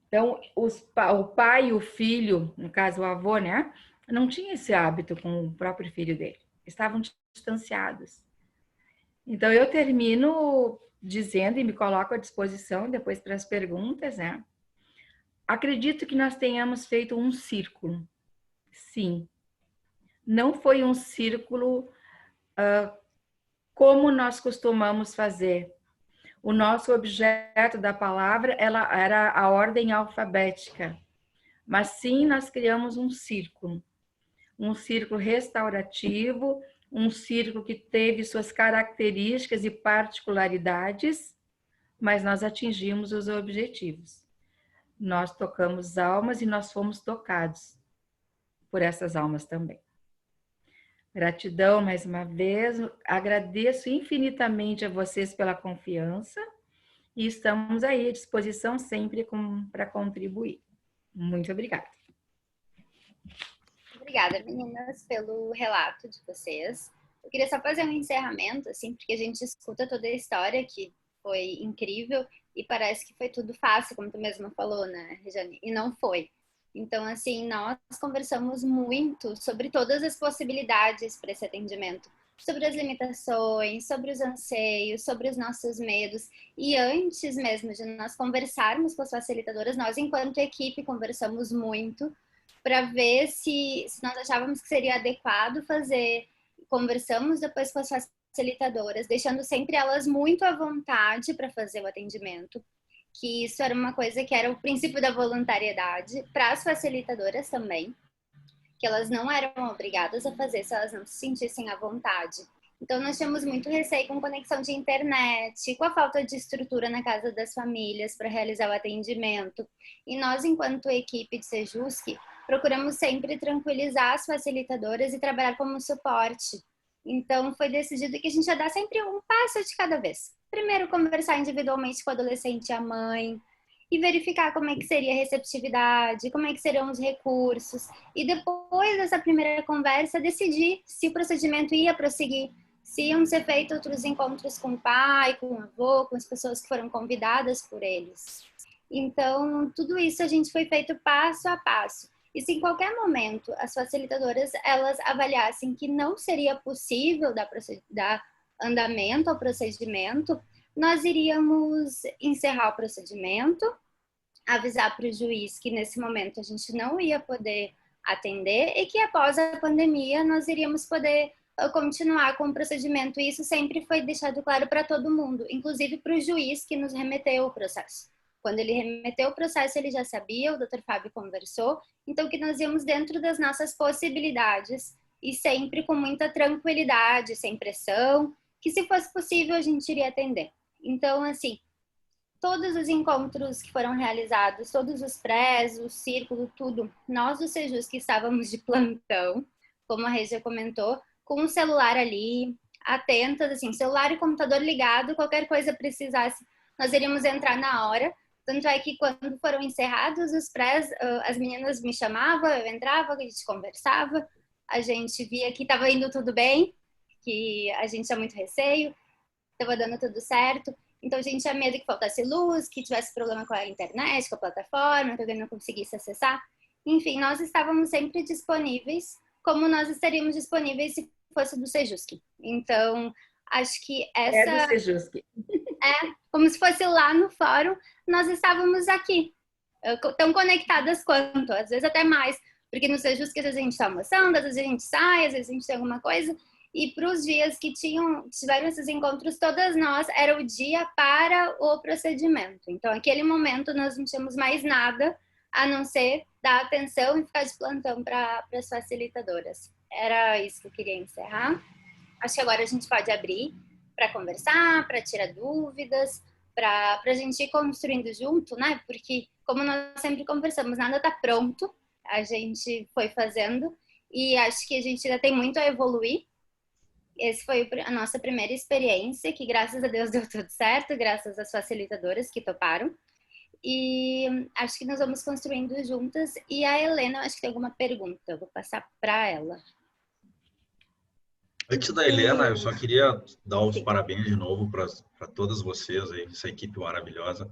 Speaker 3: Então, o pai e o filho, no caso o avô, né, não tinha esse hábito com o próprio filho dele. Estavam distanciados. Então, eu termino dizendo e me coloco à disposição depois para as perguntas, né? Acredito que nós tenhamos feito um círculo. Sim. Não foi um círculo como nós costumamos fazer. O nosso objeto da palavra ela era a ordem alfabética, mas sim nós criamos um círculo restaurativo, um círculo que teve suas características e particularidades, mas nós atingimos os objetivos. Nós tocamos almas e nós fomos tocados por essas almas também. Gratidão mais uma vez, agradeço infinitamente a vocês pela confiança e estamos aí à disposição sempre para contribuir. Muito obrigada.
Speaker 5: Obrigada, meninas, pelo relato de vocês. Eu queria só fazer um encerramento, assim, porque a gente escuta toda a história que foi incrível e parece que foi tudo fácil, como tu mesma falou, né, Regiane? E não foi. Então, assim, nós conversamos muito sobre todas as possibilidades para esse atendimento, sobre as limitações, sobre os anseios, sobre os nossos medos. E antes mesmo de nós conversarmos com as facilitadoras, nós, enquanto equipe, conversamos muito para ver se nós achávamos que seria adequado fazer. Conversamos depois com as facilitadoras, deixando sempre elas muito à vontade para fazer o atendimento, que isso era uma coisa que era o princípio da voluntariedade para as facilitadoras também, que elas não eram obrigadas a fazer se elas não se sentissem à vontade. Então, nós tínhamos muito receio com conexão de internet, com a falta de estrutura na casa das famílias para realizar o atendimento. E nós, enquanto equipe de Sejusc, procuramos sempre tranquilizar as facilitadoras e trabalhar como suporte. Então, foi decidido que a gente ia dar sempre um passo de cada vez. Primeiro, conversar individualmente com o adolescente e a mãe. e verificar como é que seria a receptividade, como é que serão os recursos. E depois dessa primeira conversa, decidir se o procedimento ia prosseguir, se iam ser feitos outros encontros com o pai, com o avô, com as pessoas que foram convidadas por eles. Então, tudo isso a gente foi feito passo a passo. E se em qualquer momento as facilitadoras elas avaliassem que não seria possível dar andamento ao procedimento, nós iríamos encerrar o procedimento, avisar para o juiz que nesse momento a gente não ia poder atender e que após a pandemia nós iríamos poder continuar com o procedimento. E isso sempre foi deixado claro para todo mundo, inclusive para o juiz que nos remeteu o processo. Quando ele remeteu o processo, ele já sabia, o Dr. Fábio conversou, então que nós íamos dentro das nossas possibilidades e sempre com muita tranquilidade, sem pressão, que se fosse possível a gente iria atender. Então, assim, todos os encontros que foram realizados, todos os prés, o círculo, tudo, nós do Sejus que estávamos de plantão, como a Regia comentou, com o celular ali, atentas, assim, celular e computador ligado, qualquer coisa precisasse, nós iríamos entrar na hora. Tanto é que quando foram encerrados os prés, as meninas me chamavam, eu entrava, a gente conversava, a gente via que estava indo tudo bem, que a gente tinha muito receio, estava dando tudo certo. Então a gente tinha medo que faltasse luz, que tivesse problema com a internet, com a plataforma, que alguém não conseguisse acessar. Enfim, nós estávamos sempre disponíveis, como nós estaríamos disponíveis se fosse do Sejusc. Então, acho que essa...
Speaker 3: É do Sejusc.
Speaker 5: Como se fosse lá no fórum, nós estávamos aqui, tão conectadas quanto, às vezes até mais, porque no Sejusc às vezes a gente está almoçando, às vezes a gente sai, às vezes a gente tem alguma coisa, e para os dias que tiveram esses encontros, todas nós, era o dia para o procedimento. Então, naquele momento, nós não tínhamos mais nada a não ser dar atenção e ficar de plantão para as facilitadoras. Era isso que eu queria encerrar. Acho que agora a gente pode abrir para conversar, para tirar dúvidas, para a gente ir construindo junto, né? Porque, como nós sempre conversamos, nada está pronto, a gente foi fazendo e acho que a gente ainda tem muito a evoluir. Essa foi a nossa primeira experiência, que graças a Deus deu tudo certo, graças às facilitadoras que toparam. E acho que nós vamos construindo juntas. E a Helena, acho que tem alguma pergunta, eu vou passar para ela.
Speaker 1: Antes da Helena, eu só queria dar os parabéns de novo para todas vocês, aí, essa equipe maravilhosa,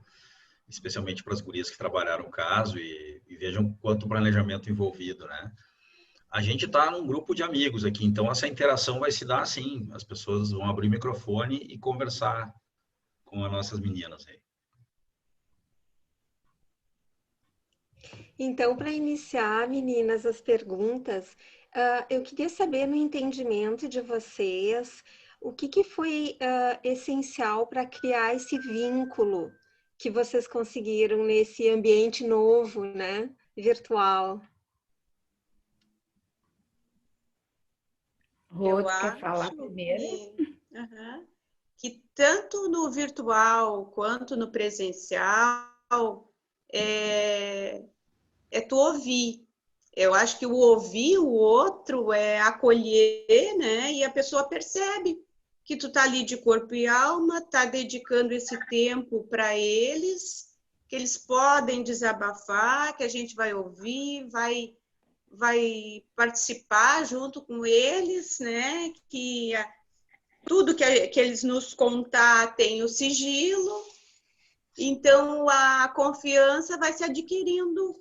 Speaker 1: especialmente para as gurias que trabalharam o caso e vejam quanto planejamento envolvido, né? A gente está num grupo de amigos aqui, então essa interação vai se dar assim, as pessoas vão abrir o microfone e conversar com as nossas meninas aí.
Speaker 4: Então, para iniciar, meninas, as perguntas, eu queria saber no entendimento de vocês, o que foi essencial para criar esse vínculo que vocês conseguiram nesse ambiente novo, né, virtual?
Speaker 3: Rô, quer falar primeiro?
Speaker 2: Que tanto no virtual quanto no presencial é tu ouvir. Eu acho que o ouvir o outro é acolher, né? E a pessoa percebe que tu tá ali de corpo e alma, tá dedicando esse tempo para eles, que eles podem desabafar, que a gente vai ouvir, vai participar junto com eles, né? Que tudo que eles nos contar tem o sigilo. Então, a confiança vai se adquirindo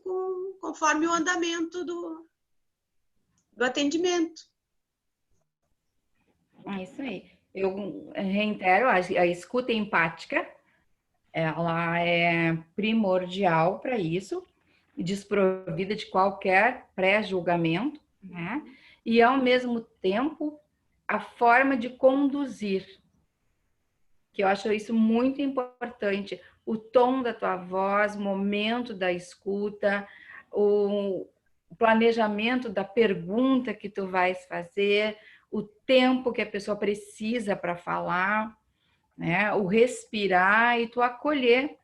Speaker 2: conforme o andamento do atendimento.
Speaker 3: É isso aí. Eu reitero, a escuta empática, ela é primordial para isso, desprovida de qualquer pré-julgamento, né? E, ao mesmo tempo, a forma de conduzir, que eu acho isso muito importante. O tom da tua voz, o momento da escuta, o planejamento da pergunta que tu vais fazer, o tempo que a pessoa precisa para falar, né? O respirar e tu acolher.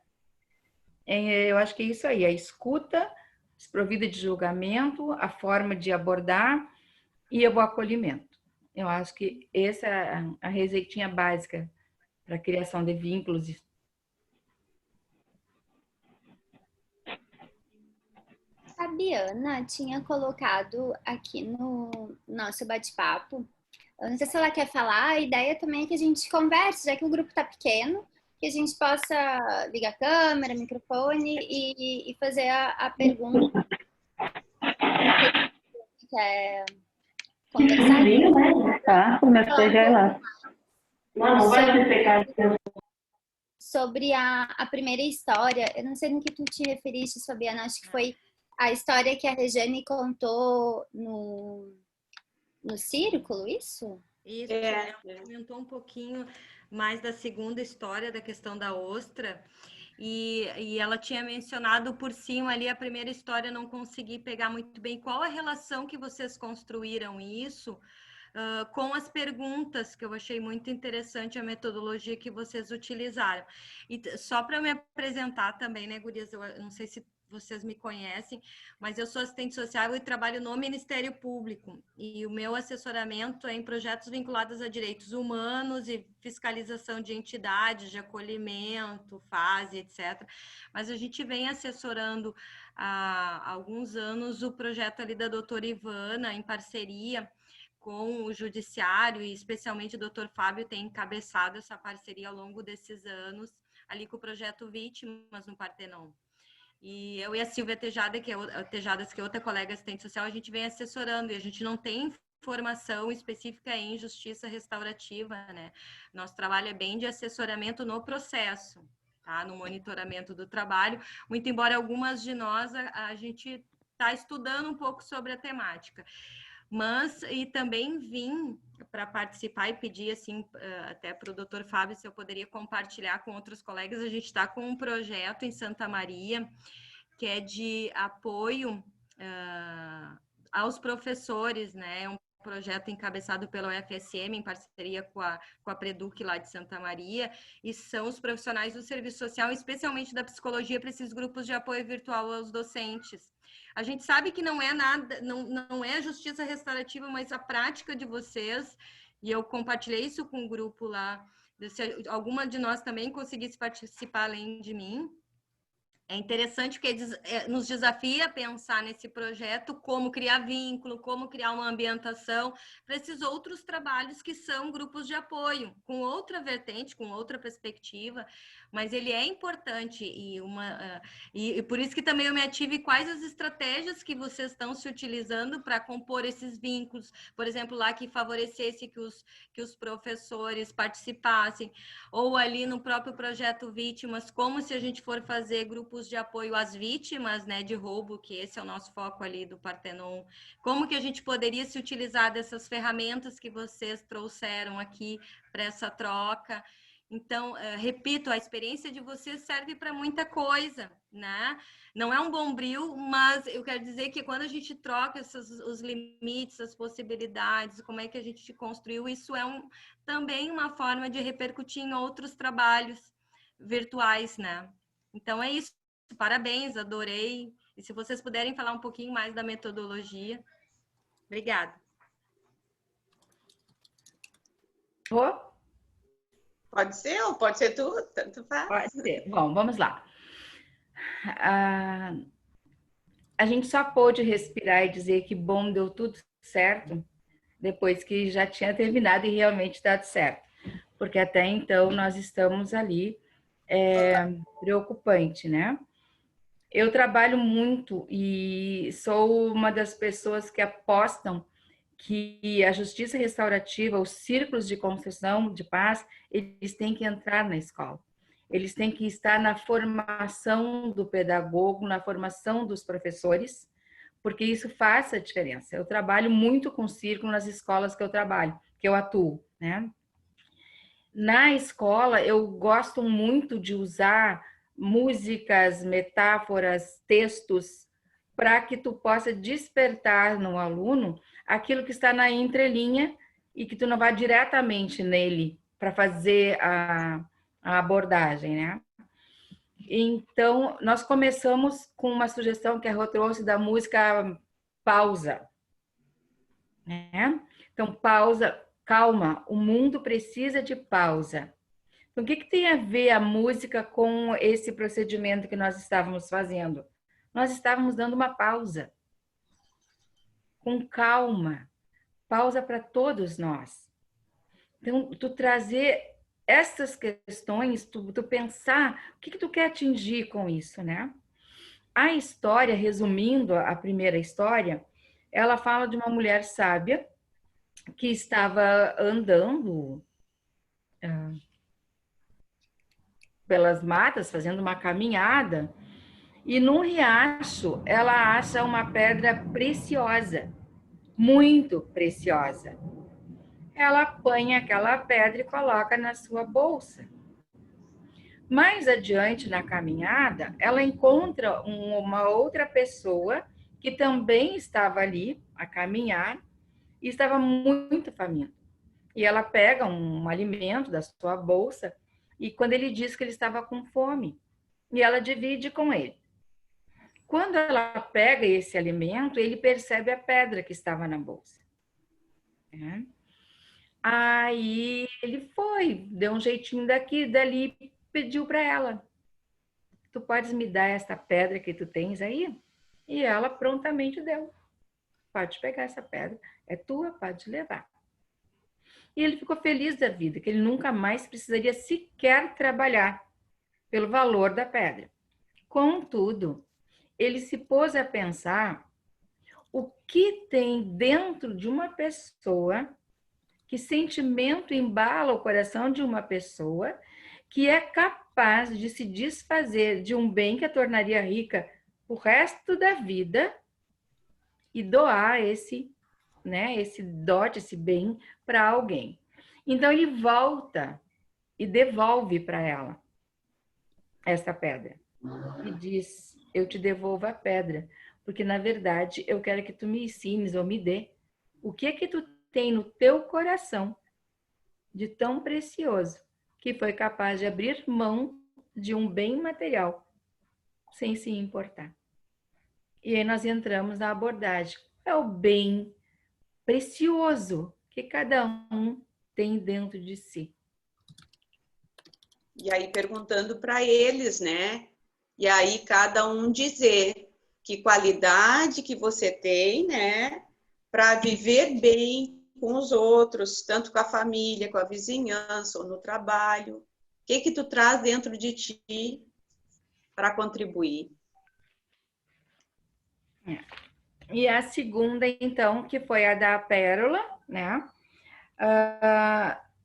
Speaker 3: Eu acho que é isso aí, a escuta desprovida de julgamento, a forma de abordar e o acolhimento. Eu acho que essa é a receitinha básica para a criação de vínculos.
Speaker 5: Fabiana tinha colocado aqui no nosso bate-papo. Eu não sei se ela quer falar, a ideia também é que a gente converse, já que o grupo está pequeno, que a gente possa ligar a câmera, microfone e fazer a pergunta. Quer conversar?
Speaker 3: Tá, começou já lá. Não vai ser pecado.
Speaker 5: Sobre a primeira história, eu não sei no que tu te referiste, Fabiana, acho que foi a história que a Regiane contou no Círculo, isso?
Speaker 6: Isso, ela comentou um pouquinho mais da segunda história, da questão da ostra, e ela tinha mencionado por cima ali a primeira história, não consegui pegar muito bem. Qual a relação que vocês construíram isso com as perguntas, que eu achei muito interessante a metodologia que vocês utilizaram. E só para me apresentar também, né, gurias, eu não sei se vocês me conhecem, mas eu sou assistente social e trabalho no Ministério Público. E o meu assessoramento é em projetos vinculados a direitos humanos e fiscalização de entidades, de acolhimento, fase, etc. Mas a gente vem assessorando há alguns anos o projeto ali da doutora Ivana, em parceria com o Judiciário, e especialmente o doutor Fábio tem encabeçado essa parceria ao longo desses anos, ali com o projeto Vítimas no Partenon. E eu e a Silvia Tejadas, que é outra colega assistente social, a gente vem assessorando, e a gente não tem formação específica em justiça restaurativa, né? Nosso trabalho é bem de assessoramento no processo, tá? No monitoramento do trabalho, muito embora algumas de nós, a gente está estudando um pouco sobre a temática. Mas, e também vim para participar e pedir, assim, até para o doutor Fábio, se eu poderia compartilhar com outros colegas. A gente está com um projeto em Santa Maria, que é de apoio aos professores, né? Um projeto encabeçado pela UFSM, em parceria com a Preduc lá de Santa Maria, e são os profissionais do serviço social, especialmente da psicologia, para esses grupos de apoio virtual aos docentes. A gente sabe que não é nada, não é justiça restaurativa, mas a prática de vocês, e eu compartilhei isso com o grupo lá, se alguma de nós também conseguisse participar além de mim. É interessante porque nos desafia a pensar nesse projeto, como criar vínculo, como criar uma ambientação para esses outros trabalhos que são grupos de apoio, com outra vertente, com outra perspectiva, mas ele é importante e por isso que também eu me ative quais as estratégias que vocês estão se utilizando para compor esses vínculos, por exemplo, lá que favorecesse que os professores participassem, ou ali no próprio projeto Vítimas, como se a gente for fazer grupos de apoio às vítimas, né, de roubo, que esse é o nosso foco ali do Partenon, como que a gente poderia se utilizar dessas ferramentas que vocês trouxeram aqui para essa troca. Então, repito, a experiência de vocês serve para muita coisa, né? Não é um bombril, mas eu quero dizer que quando a gente troca os limites, as possibilidades, como é que a gente construiu, isso é também uma forma de repercutir em outros trabalhos virtuais, né? Então, é isso. Parabéns, adorei. E se vocês puderem falar um pouquinho mais da metodologia. Obrigada.
Speaker 2: Pode ser ou pode ser tu? Tanto faz.
Speaker 3: Pode ser. Bom, vamos lá. A gente só pôde respirar e dizer que bom, deu tudo certo, depois que já tinha terminado e realmente dado certo. Porque até então nós estamos ali preocupante, né? Eu trabalho muito e sou uma das pessoas que apostam que a justiça restaurativa, os círculos de construção de paz, eles têm que entrar na escola. Eles têm que estar na formação do pedagogo, na formação dos professores, porque isso faz a diferença. Eu trabalho muito com círculo nas escolas que eu trabalho, que eu atuo, né? Na escola, eu gosto muito de usar músicas, metáforas, textos, para que tu possa despertar no aluno aquilo que está na entrelinha e que tu não vá diretamente nele para fazer a abordagem, né? Então, nós começamos com uma sugestão que a Rô trouxe da música Pausa, né? Então, pausa, calma, o mundo precisa de pausa. Então, o que tem a ver a música com esse procedimento que nós estávamos fazendo? nós estávamos dando uma pausa, com calma, pausa para todos nós. Então, tu trazer essas questões, tu pensar o que tu quer atingir com isso, né? A história, resumindo a primeira história, ela fala de uma mulher sábia que estava andando pelas matas, fazendo uma caminhada, e num riacho ela acha uma pedra preciosa, muito preciosa. Ela apanha aquela pedra e coloca na sua bolsa. Mais adiante na caminhada, ela encontra uma outra pessoa que também estava ali a caminhar e estava muito faminto. E ela pega um alimento da sua bolsa e quando ele diz que ele estava com fome, e ela divide com ele. Quando ela pega esse alimento, ele percebe a pedra que estava na bolsa. Aí ele foi, deu um jeitinho daqui, dali, pediu para ela: tu podes me dar esta pedra que tu tens aí? E ela prontamente deu. Pode pegar essa pedra, é tua, pode levar. E ele ficou feliz da vida, que ele nunca mais precisaria sequer trabalhar pelo valor da pedra. Contudo, ele se pôs a pensar o que tem dentro de uma pessoa, que sentimento embala o coração de uma pessoa que é capaz de se desfazer de um bem que a tornaria rica o resto da vida e doar esse dote, esse bem para alguém. Então ele volta e devolve para ela essa pedra e diz: eu te devolvo a pedra, porque na verdade eu quero que tu me ensines ou me dê o que é que tu tem no teu coração de tão precioso que foi capaz de abrir mão de um bem material sem se importar. E aí nós entramos na abordagem. É o bem precioso que cada um tem dentro de si.
Speaker 2: E aí perguntando para eles, né? E aí cada um dizer que qualidade que você tem, né? Para viver bem com os outros, tanto com a família, com a vizinhança ou no trabalho. O que tu traz dentro de ti para contribuir?
Speaker 3: E a segunda, então, que foi a da pérola, né?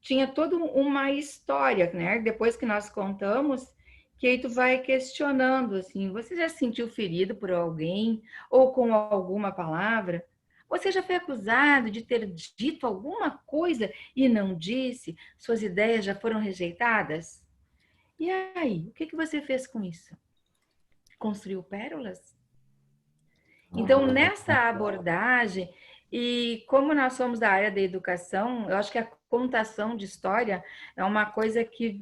Speaker 3: Tinha toda uma história, né? Depois que nós contamos, que aí tu vai questionando, assim, você já se sentiu ferido por alguém ou com alguma palavra? Você já foi acusado de ter dito alguma coisa e não disse? Suas ideias já foram rejeitadas? E aí, o que você fez com isso? Construiu pérolas? Então, nessa abordagem, e como nós somos da área da educação, eu acho que a contação de história é uma coisa que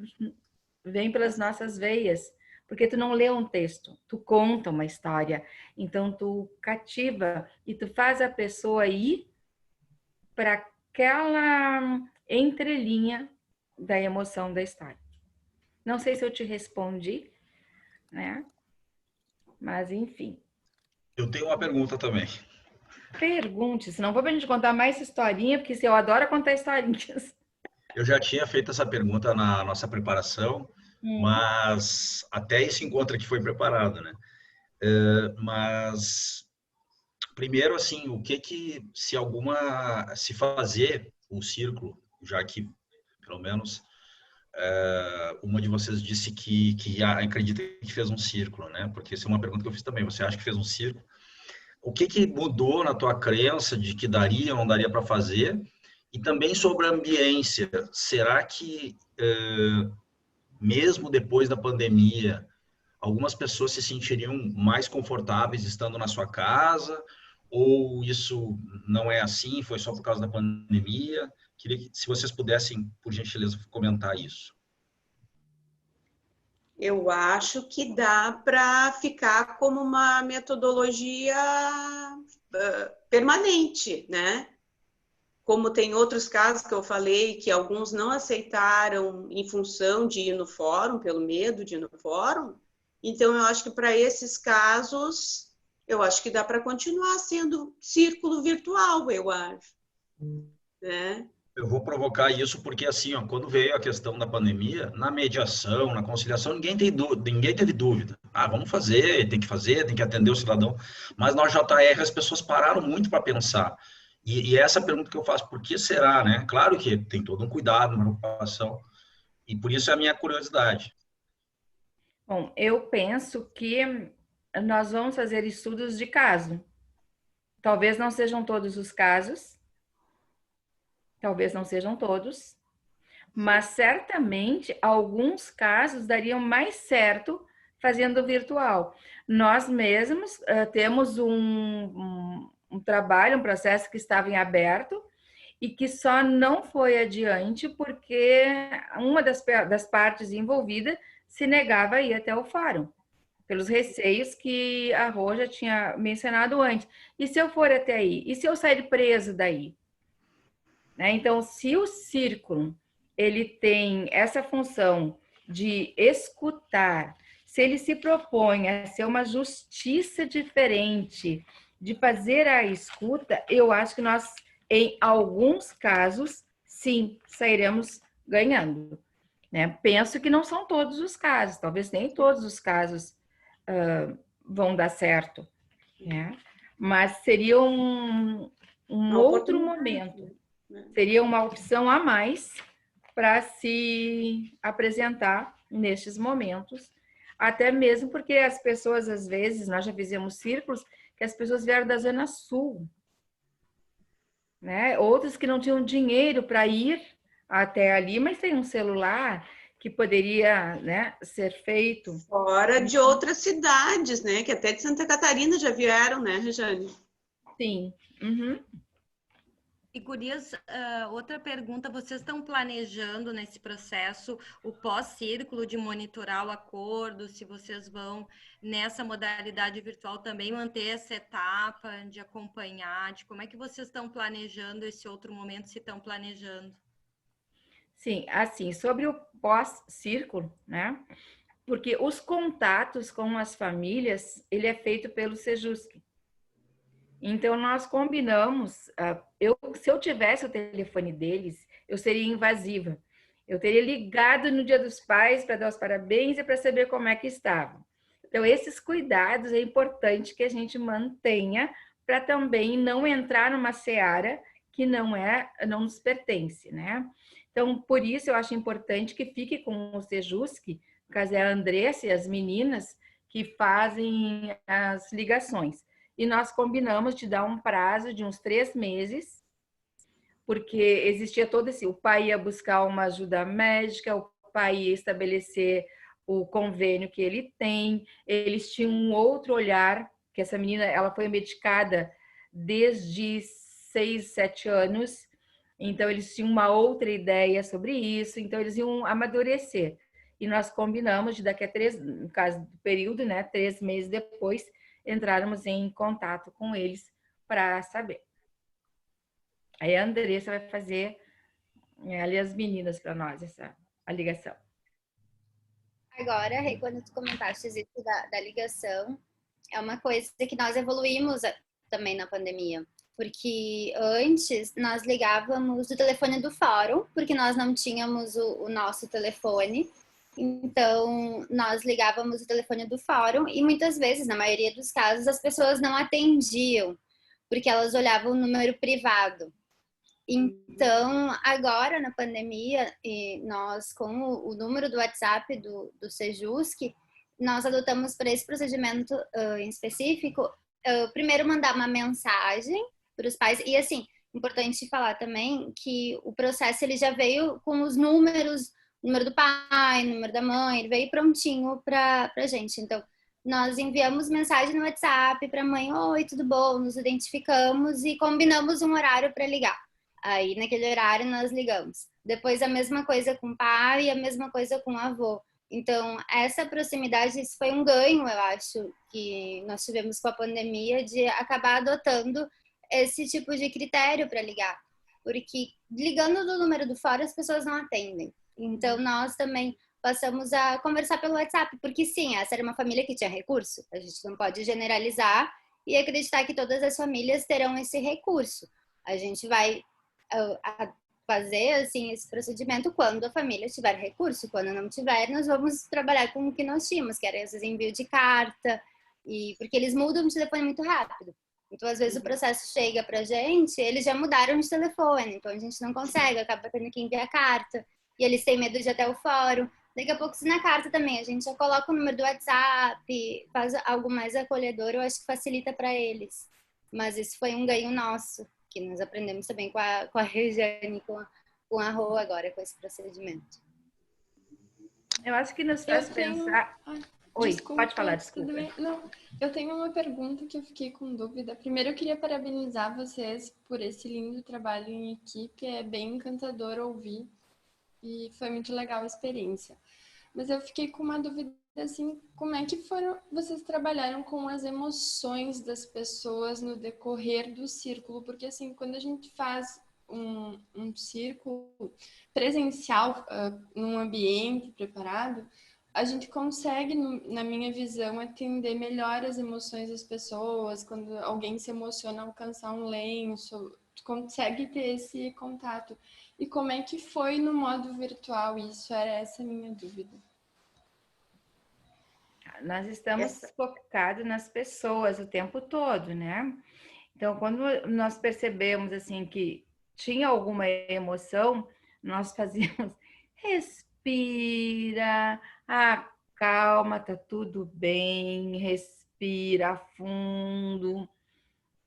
Speaker 3: vem pelas nossas veias, porque tu não lê um texto, tu conta uma história, então tu cativa e tu faz a pessoa ir para aquela entrelinha da emoção da história. Não sei se eu te respondi, né? Mas enfim.
Speaker 1: Eu tenho uma pergunta também.
Speaker 3: Pergunte, senão vou pra gente contar mais historinha, porque eu adoro contar historinhas.
Speaker 1: Eu já tinha feito essa pergunta na nossa preparação, mas até esse encontro aqui foi preparado, né? Mas primeiro, assim, o que se fazer o círculo, já que pelo menos uma de vocês disse que acredita que fez um círculo, né? Porque essa é uma pergunta que eu fiz também. Você acha que fez um círculo? O que mudou na tua crença de que daria ou não daria para fazer? E também sobre a ambiência. Será que, mesmo depois da pandemia, algumas pessoas se sentiriam mais confortáveis estando na sua casa? Ou isso não é assim, foi só por causa da pandemia? Queria que, se vocês pudessem, por gentileza, comentar isso.
Speaker 2: Eu acho que dá para ficar como uma metodologia permanente, né? Como tem outros casos que eu falei, que alguns não aceitaram em função de ir no fórum, pelo medo de ir no fórum, Então, eu acho que para esses casos, eu acho que dá para continuar sendo círculo virtual, eu acho. Né?
Speaker 1: Eu vou provocar isso porque, assim, ó, quando veio a questão da pandemia, na mediação, na conciliação, ninguém teve dúvida. Ah, vamos fazer, tem que atender o cidadão. Mas na JR as pessoas pararam muito para pensar. E essa pergunta que eu faço, por que será, né? Claro que tem todo um cuidado, uma preocupação. E por isso é a minha curiosidade.
Speaker 3: Bom, eu penso que nós vamos fazer estudos de caso. Talvez não sejam todos os casos, talvez não sejam todos, mas certamente alguns casos dariam mais certo fazendo virtual. Nós mesmos temos um trabalho, um processo que estava em aberto e que só não foi adiante porque uma das partes envolvidas se negava a ir até o fórum, pelos receios que a Rô já tinha mencionado antes. E se eu for até aí? E se eu sair preso daí? Né? Então, se o círculo ele tem essa função de escutar, se ele se propõe a ser uma justiça diferente, de fazer a escuta, eu acho que nós, em alguns casos, sim, sairemos ganhando. Né? Penso que não são todos os casos, talvez nem todos os casos vão dar certo, né? Mas seria um outro momento, seria uma opção a mais para se apresentar nestes momentos, até mesmo porque as pessoas, às vezes, nós já fizemos círculos que as pessoas vieram da Zona Sul, né? Outras que não tinham dinheiro para ir até ali, mas tem um celular que poderia, né, ser feito.
Speaker 2: Fora de outras cidades, né? Que até de Santa Catarina já vieram, né, Rejane?
Speaker 3: Sim. Uhum.
Speaker 6: E Gurias, outra pergunta, vocês estão planejando nesse processo o pós-círculo de monitorar o acordo, se vocês vão nessa modalidade virtual também manter essa etapa de acompanhar, de como é que vocês estão planejando esse outro momento, se estão planejando?
Speaker 3: Sim, assim, sobre o pós-círculo, né? Porque os contatos com as famílias, ele é feito pelo Sejusc. Então, nós combinamos, se eu tivesse o telefone deles, eu seria invasiva. Eu teria ligado no Dia dos Pais para dar os parabéns e para saber como é que estavam. Então, esses cuidados é importante que a gente mantenha para também não entrar numa seara que não nos pertence, né? Então, por isso eu acho importante que fique com o Sejusc, no caso é a Andressa e as meninas que fazem as ligações. E nós combinamos de dar um prazo de uns 3 meses, porque existia todo esse... O pai ia buscar uma ajuda médica, o pai ia estabelecer o convênio que ele tem, eles tinham um outro olhar, que essa menina ela foi medicada desde 6, 7 anos, então eles tinham uma outra ideia sobre isso, então eles iam amadurecer. E nós combinamos de daqui a 3, no caso do período, né, 3 meses depois, entrarmos em contato com eles para saber. Aí a Andressa vai fazer ali as meninas para nós, a ligação.
Speaker 5: Agora, quando tu comentaste isso da ligação, é uma coisa que nós evoluímos também na pandemia. Porque antes nós ligávamos do telefone do fórum, porque nós não tínhamos o nosso telefone. Então, nós ligávamos o telefone do fórum e muitas vezes, na maioria dos casos, as pessoas não atendiam, porque elas olhavam o número privado. Então, agora na pandemia, nós com o número do WhatsApp do Sejusc, nós adotamos para esse procedimento em específico, primeiro mandar uma mensagem para os pais. E assim, importante falar também que o processo ele já veio com os números, número do pai, número da mãe, ele veio prontinho para a gente. Então, nós enviamos mensagem no WhatsApp para a mãe, oi, tudo bom? Nos identificamos e combinamos um horário para ligar. Aí, naquele horário, nós ligamos. Depois, a mesma coisa com o pai e a mesma coisa com o avô. Então, essa proximidade, isso foi um ganho, eu acho, que nós tivemos com a pandemia, de acabar adotando esse tipo de critério para ligar. Porque ligando do número do fora, as pessoas não atendem. Então, nós também passamos a conversar pelo WhatsApp, porque sim, essa era uma família que tinha recurso. A gente não pode generalizar e acreditar que todas as famílias terão esse recurso. A gente vai fazer assim esse procedimento quando a família tiver recurso. Quando não tiver, nós vamos trabalhar com o que nós tínhamos, que era esses envio de carta, e porque eles mudam de telefone muito rápido. Então, às vezes, o processo chega pra gente, eles já mudaram de telefone, então a gente não consegue, acaba tendo que enviar carta, e eles têm medo de ir até o fórum. Daqui a pouco, se na carta também a gente já coloca o número do WhatsApp, faz algo mais acolhedor, eu acho que facilita para eles. Mas isso foi um ganho nosso, que nós aprendemos também com a Regiane, com a Rô agora, com esse procedimento.
Speaker 3: Eu acho que nos faz pensar... Oi,
Speaker 7: desculpa,
Speaker 3: pode falar, desculpa.
Speaker 7: Não, eu tenho uma pergunta que eu fiquei com dúvida. Primeiro, eu queria parabenizar vocês por esse lindo trabalho em equipe. É bem encantador ouvir e foi muito legal a experiência. Mas eu fiquei com uma dúvida, assim, como é que vocês trabalharam com as emoções das pessoas no decorrer do círculo? Porque, assim, quando a gente faz um círculo presencial, num ambiente preparado, a gente consegue, na minha visão, atender melhor as emoções das pessoas. Quando alguém se emociona, alcançar um lenço, consegue ter esse contato. E como é que foi no modo virtual isso? Era essa a minha dúvida.
Speaker 3: Nós estamos focados nas pessoas o tempo todo, né? Então, quando nós percebemos, assim, que tinha alguma emoção, nós fazíamos... Respira, calma, tá tudo bem, respira fundo,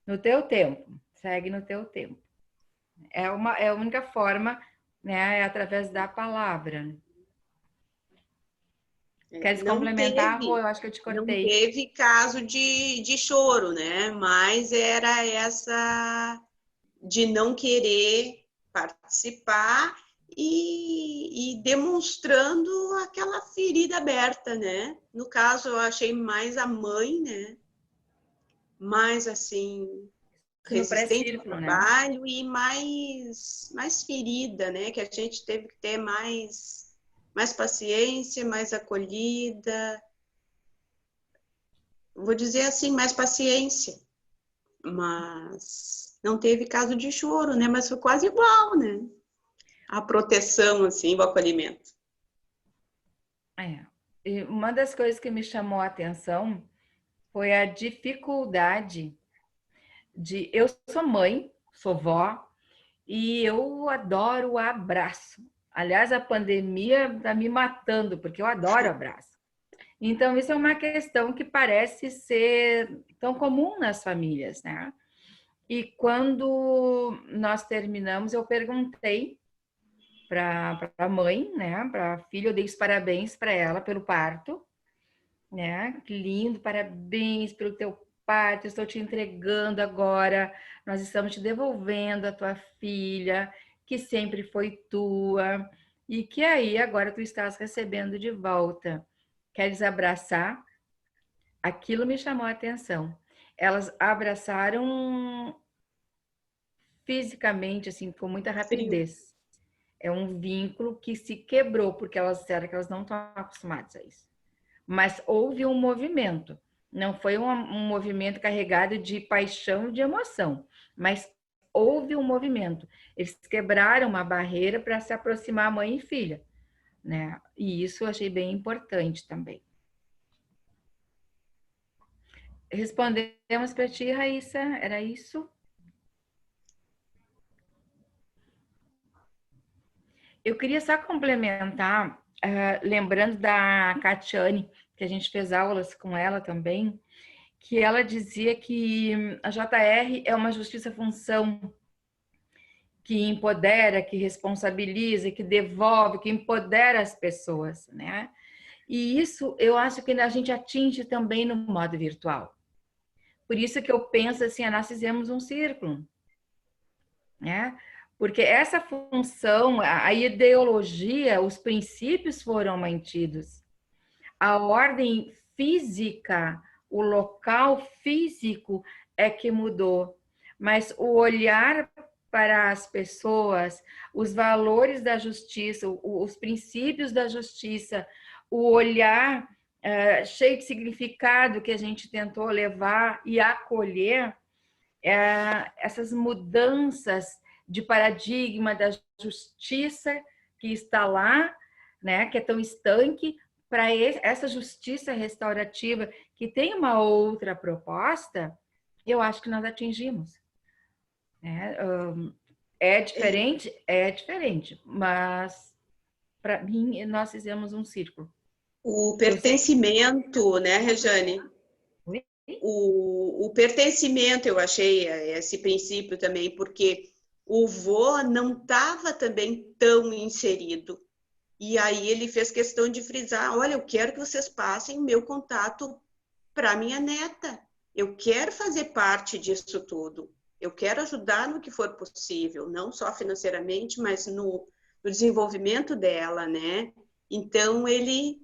Speaker 3: no teu tempo, segue no teu tempo. É a única forma, né, é através da palavra. Queres complementar, Rô? Eu acho que eu te cortei.
Speaker 2: Não teve caso de choro, né? Mas era essa de não querer participar e demonstrando aquela ferida aberta, né? No caso, eu achei mais a mãe, né? Mais, assim, resistente no trabalho, né? E mais ferida, né? Que a gente teve que ter mais paciência, mais acolhida. Vou dizer assim, mais paciência. Mas não teve caso de choro, né? Mas foi quase igual, né? A proteção, assim, o acolhimento.
Speaker 3: E uma das coisas que me chamou a atenção foi a dificuldade de... Eu sou mãe, sou vó, e eu adoro o abraço. Aliás, a pandemia está me matando, porque eu adoro abraço. Então, isso é uma questão que parece ser tão comum nas famílias, né? E quando nós terminamos, eu perguntei para a mãe, né, para a filha, eu dei os parabéns para ela pelo parto, né? Que lindo, parabéns pelo teu parto, estou te entregando agora, nós estamos te devolvendo a tua filha, que sempre foi tua, e que aí agora tu estás recebendo de volta. Queres abraçar? Aquilo me chamou a atenção. Elas abraçaram fisicamente, assim, com muita rapidez. É um vínculo que se quebrou, porque elas disseram que elas não estão acostumadas a isso. Mas houve um movimento. Não foi um movimento carregado de paixão e de emoção, mas houve um movimento. Eles quebraram uma barreira para se aproximar mãe e filha, né? E isso eu achei bem importante também. Respondemos para ti, Raíssa, era isso? Eu queria só complementar, lembrando da Catiane, que a gente fez aulas com ela também, que ela dizia que a JR é uma justiça-função que empodera, que responsabiliza, que devolve, que empodera as pessoas, né? E isso eu acho que a gente atinge também no modo virtual. Por isso que eu penso assim, nós fizemos um círculo, né? Porque essa função, a ideologia, os princípios foram mantidos. A ordem física, o local físico é que mudou. Mas o olhar para as pessoas os valores da justiça, os princípios da justiça, o olhar cheio de significado que a gente tentou levar e acolher, essas mudanças de paradigma da justiça que está lá, né, que é tão estanque, para essa justiça restaurativa que tem uma outra proposta, eu acho que nós atingimos. É diferente, mas para mim nós fizemos um círculo.
Speaker 2: O pertencimento, né, Rejane? O pertencimento, eu achei esse princípio também, porque o vô não estava também tão inserido. E aí ele fez questão de frisar, olha, eu quero que vocês passem o meu contato para minha neta. Eu quero fazer parte disso tudo. Eu quero ajudar no que for possível, não só financeiramente, mas no desenvolvimento dela, né? Então, ele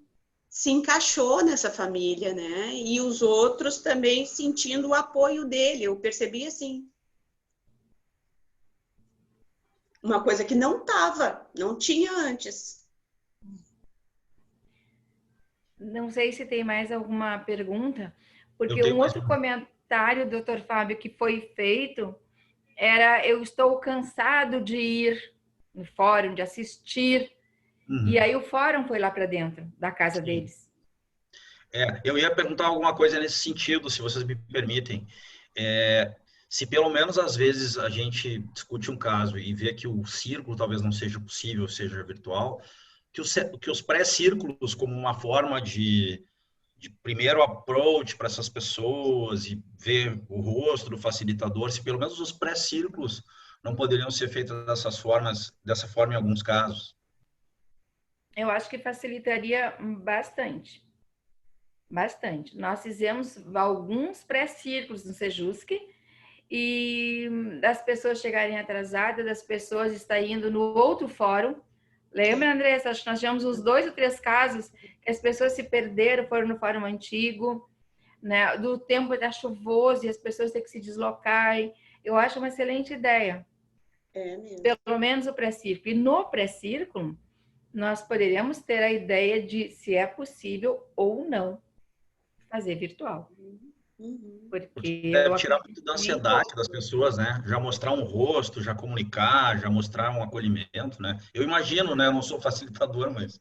Speaker 2: se encaixou nessa família, né? E os outros também sentindo o apoio dele. Eu percebi assim. Uma coisa que não tinha antes.
Speaker 3: Não sei se tem mais alguma pergunta, porque um outro comentário, doutor Fábio, que foi feito era: eu estou cansado de ir no fórum, de assistir. E aí o fórum foi lá para dentro da casa deles.
Speaker 1: Eu ia perguntar alguma coisa nesse sentido, se vocês me permitem. Se pelo menos às vezes a gente discute um caso e vê que o círculo talvez não seja possível, seja virtual, que os pré-círculos, como uma forma de primeiro approach para essas pessoas e ver o rosto do facilitador, se pelo menos os pré-círculos não poderiam ser feitos dessa forma em alguns casos.
Speaker 3: Eu acho que facilitaria bastante. Bastante. Nós fizemos alguns pré-círculos no Sejusc e das pessoas chegarem atrasadas, das pessoas estarem indo no outro fórum. Lembra, Andressa? Acho que nós tivemos uns 2 ou 3 casos que as pessoas se perderam, foram no fórum antigo, né? Do tempo da chuvoso e as pessoas têm que se deslocar. Eu acho uma excelente ideia.
Speaker 2: Mesmo.
Speaker 3: Pelo menos o pré-círculo. E no pré-círculo, nós poderíamos ter a ideia de se é possível ou não fazer virtual. Porque
Speaker 1: deve tirar muito da ansiedade das pessoas, né? Já mostrar um rosto, já comunicar, já mostrar um acolhimento, né? Eu imagino, né? Eu não sou facilitador, mas...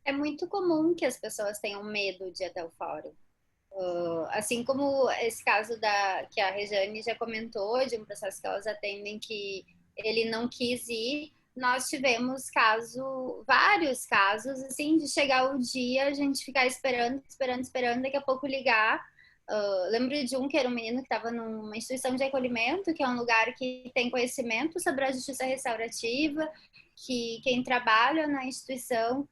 Speaker 5: É muito comum que as pessoas tenham medo de ir até o fórum. Assim como esse caso que a Rejane já comentou, de um processo que elas atendem que ele não quis ir, nós tivemos vários casos, assim, de chegar o dia, a gente ficar esperando, daqui a pouco ligar. Lembro de um que era um menino que estava numa instituição de acolhimento, que é um lugar que tem conhecimento sobre a justiça restaurativa, que quem trabalha na instituição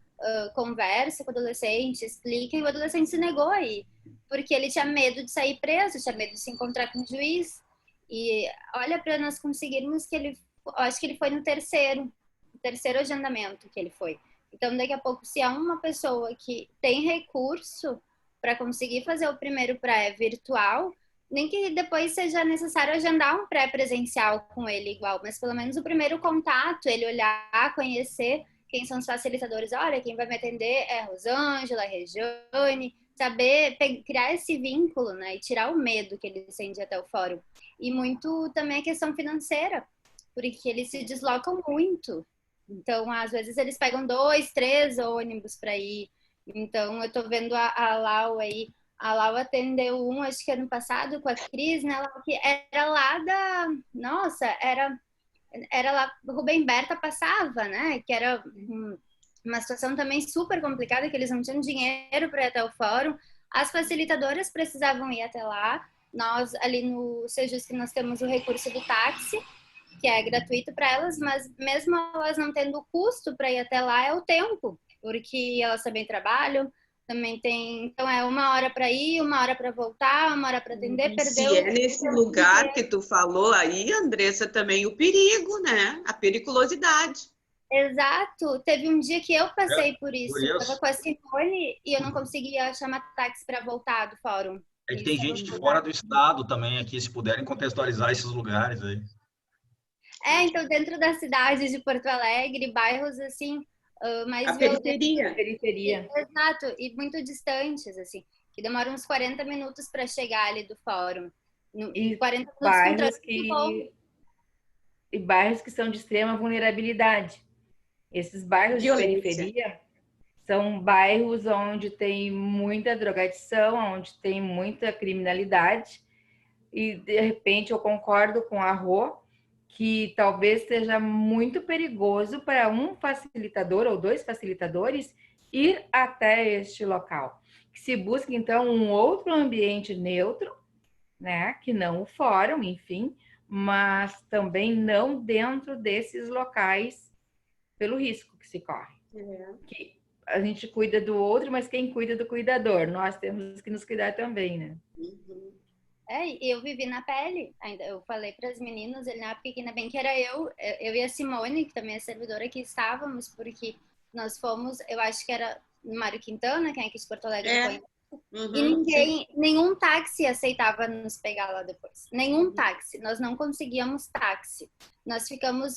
Speaker 5: conversa com o adolescente, explica, e o adolescente se negou aí, porque ele tinha medo de sair preso, tinha medo de se encontrar com o juiz. E olha, para nós conseguirmos acho que ele foi no terceiro agendamento que ele foi. Então, daqui a pouco, se há uma pessoa que tem recurso para conseguir fazer o primeiro pré virtual, nem que depois seja necessário agendar um pré presencial com ele igual, mas pelo menos o primeiro contato, ele olhar, conhecer quem são os facilitadores. Olha, quem vai me atender é a Rosângela, a Rejane, saber criar esse vínculo, né, e tirar o medo que ele sente até o fórum. E muito também a questão financeira, porque eles se deslocam muito. Então, às vezes, eles pegam 2, 3 ônibus para ir. Então, eu tô vendo a Lau aí. A Lau atendeu acho que ano passado, com a Cris, né? Que era lá Nossa, era lá... Rubem Berta passava, né? Que era uma situação também super complicada, que eles não tinham dinheiro para ir até o fórum. As facilitadoras precisavam ir até lá. Nós, ali no Sejusc, nós temos o recurso do táxi, que é gratuito para elas, mas mesmo elas não tendo o custo para ir até lá, é o tempo, porque elas também trabalham, também tem... Então, é 1 hora para ir, 1 hora para voltar, 1 hora para atender, perdeu...
Speaker 2: Se é nesse lugar que tu falou aí, Andressa, também o perigo, né? A periculosidade.
Speaker 5: Exato. Teve um dia que eu passei por isso. Eu estava com a Simone e eu não conseguia chamar táxi para voltar do fórum.
Speaker 1: É que tem gente de fora do estado também aqui, se puderem contextualizar esses lugares aí.
Speaker 5: Então dentro da cidade de Porto Alegre, bairros assim, mais
Speaker 2: A periferia.
Speaker 3: Periferia.
Speaker 5: Exato, e muito distantes, assim, que demoram uns 40 minutos para chegar ali do fórum.
Speaker 3: E
Speaker 5: 40 minutos com
Speaker 3: bairros
Speaker 5: trânsito bom.
Speaker 3: e bairros que são de extrema vulnerabilidade. Esses bairros de
Speaker 2: Violência.
Speaker 3: periferia são bairros onde tem muita drogadição, onde tem muita criminalidade. E, de repente, eu concordo com a Rô que talvez seja muito perigoso para um facilitador ou 2 facilitadores ir até este local. Que se busque, então, um outro ambiente neutro, né? Que não o fórum, enfim, mas também não dentro desses locais pelo risco que se corre. Que a gente cuida do outro, mas quem cuida do cuidador? Nós temos que nos cuidar também, né?
Speaker 5: E eu vivi na pele. Ainda eu falei para as meninas, na época que ainda bem que era eu e a Simone, que também é servidora, que estávamos, porque nós fomos, eu acho que era no Mário Quintana, quem é aqui de Porto Alegre foi. E nenhum táxi aceitava nos pegar lá depois. Nenhum táxi. Nós não conseguíamos táxi. Nós ficamos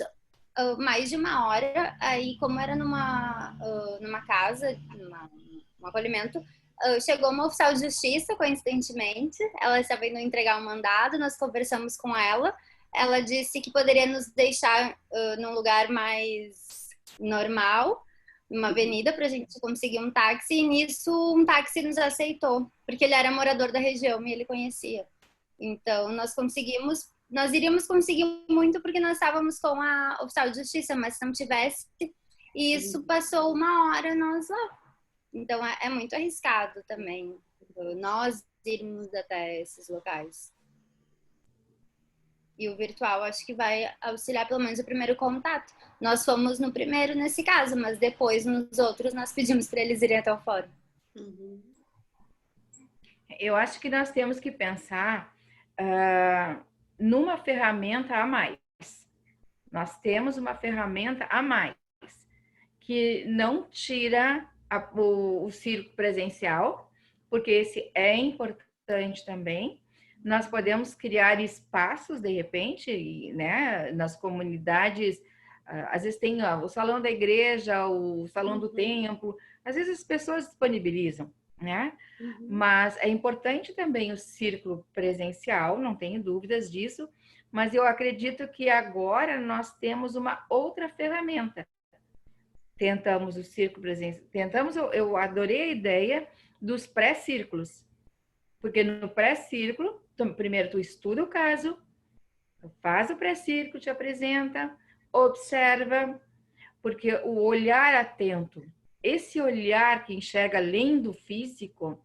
Speaker 5: mais de 1 hora. Aí, como era numa casa, um acolhimento, chegou uma oficial de justiça, coincidentemente. Ela estava indo entregar um mandado. Nós conversamos com ela. Ela disse que poderia nos deixar num lugar mais normal, numa avenida, para a gente conseguir um táxi, e nisso um táxi nos aceitou, porque ele era morador da região e ele conhecia. Então, nós iríamos conseguir muito porque nós estávamos com a oficial de justiça, mas se não tivesse, e isso passou 1 hora nós lá. Então, é muito arriscado também nós irmos até esses locais. E o virtual acho que vai auxiliar pelo menos o primeiro contato. Nós fomos no primeiro nesse caso, mas depois nos outros nós pedimos para eles irem até o fórum.
Speaker 3: Eu acho que nós temos que pensar numa ferramenta a mais. Nós temos uma ferramenta a mais, que não tira o circo presencial, porque esse é importante também. Nós podemos criar espaços, de repente, né, nas comunidades. Às vezes tem o salão da igreja, o salão do templo. Às vezes as pessoas disponibilizam, né? Mas é importante também o círculo presencial, não tenho dúvidas disso. Mas eu acredito que agora nós temos uma outra ferramenta. Tentamos o círculo presencial. Eu adorei a ideia dos pré-círculos. Porque no pré-círculo, primeiro tu estuda o caso, faz o pré-círculo, te apresenta, observa, porque o olhar atento, esse olhar que enxerga além do físico,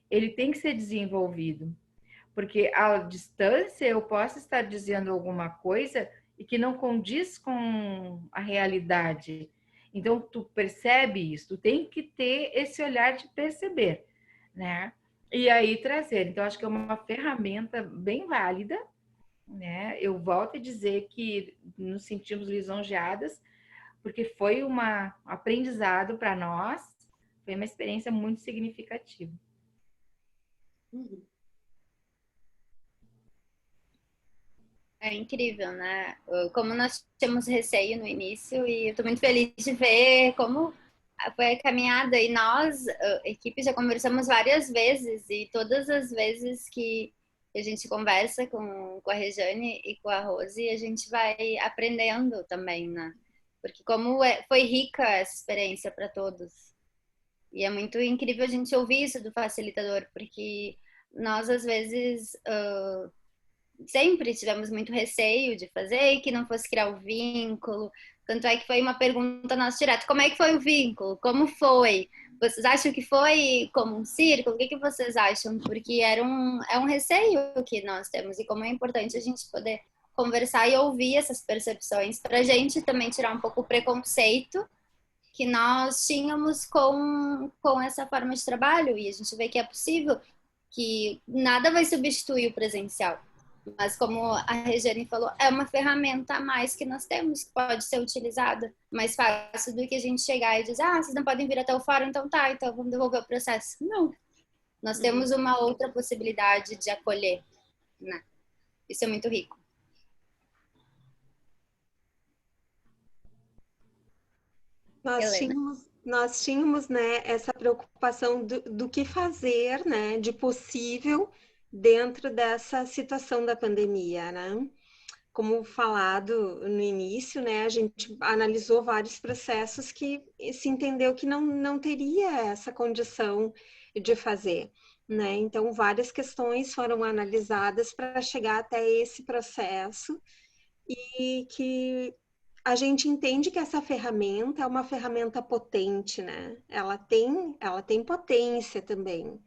Speaker 3: ele tem que ser desenvolvido. Porque à distância eu posso estar dizendo alguma coisa e que não condiz com a realidade. Então, tu percebe isso, tu tem que ter esse olhar de perceber, né? E aí trazer. Então, acho que é uma ferramenta bem válida, né? Eu volto a dizer que nos sentimos lisonjeadas, porque foi um aprendizado para nós, foi uma experiência muito significativa.
Speaker 5: É incrível, né? Como nós tínhamos receio no início, e eu estou muito feliz de ver como foi a caminhada. E nós, equipe, já conversamos várias vezes, e todas as vezes que a gente conversa com a Rejane e com a Rose, a gente vai aprendendo também, né? Porque como foi rica essa experiência para todos. E é muito incrível a gente ouvir isso do facilitador, porque nós, às vezes, sempre tivemos muito receio de fazer, que não fosse criar o vínculo. Tanto é que foi uma pergunta nossa direta: como é que foi o vínculo? Como foi? Vocês acham que foi como um círculo? O que vocês acham? Porque é um receio que nós temos, e como é importante a gente poder conversar e ouvir essas percepções, para a gente também tirar um pouco o preconceito que nós tínhamos com essa forma de trabalho, e a gente vê que é possível, que nada vai substituir o presencial. Mas como a Regiane falou, é uma ferramenta a mais que nós temos, que pode ser utilizada mais fácil do que a gente chegar e dizer: vocês não podem vir até o fórum, então tá, então vamos devolver o processo. Não. Nós temos uma outra possibilidade de acolher, né? Isso é muito rico. Helena.
Speaker 4: Nós tínhamos, né, essa preocupação do que fazer, né, de possível dentro dessa situação da pandemia, né? Como falado no início, né, a gente analisou vários processos que se entendeu que não teria essa condição de fazer, né? Então, várias questões foram analisadas para chegar até esse processo e que a gente entende que essa ferramenta é uma ferramenta potente, né? Ela tem potência também.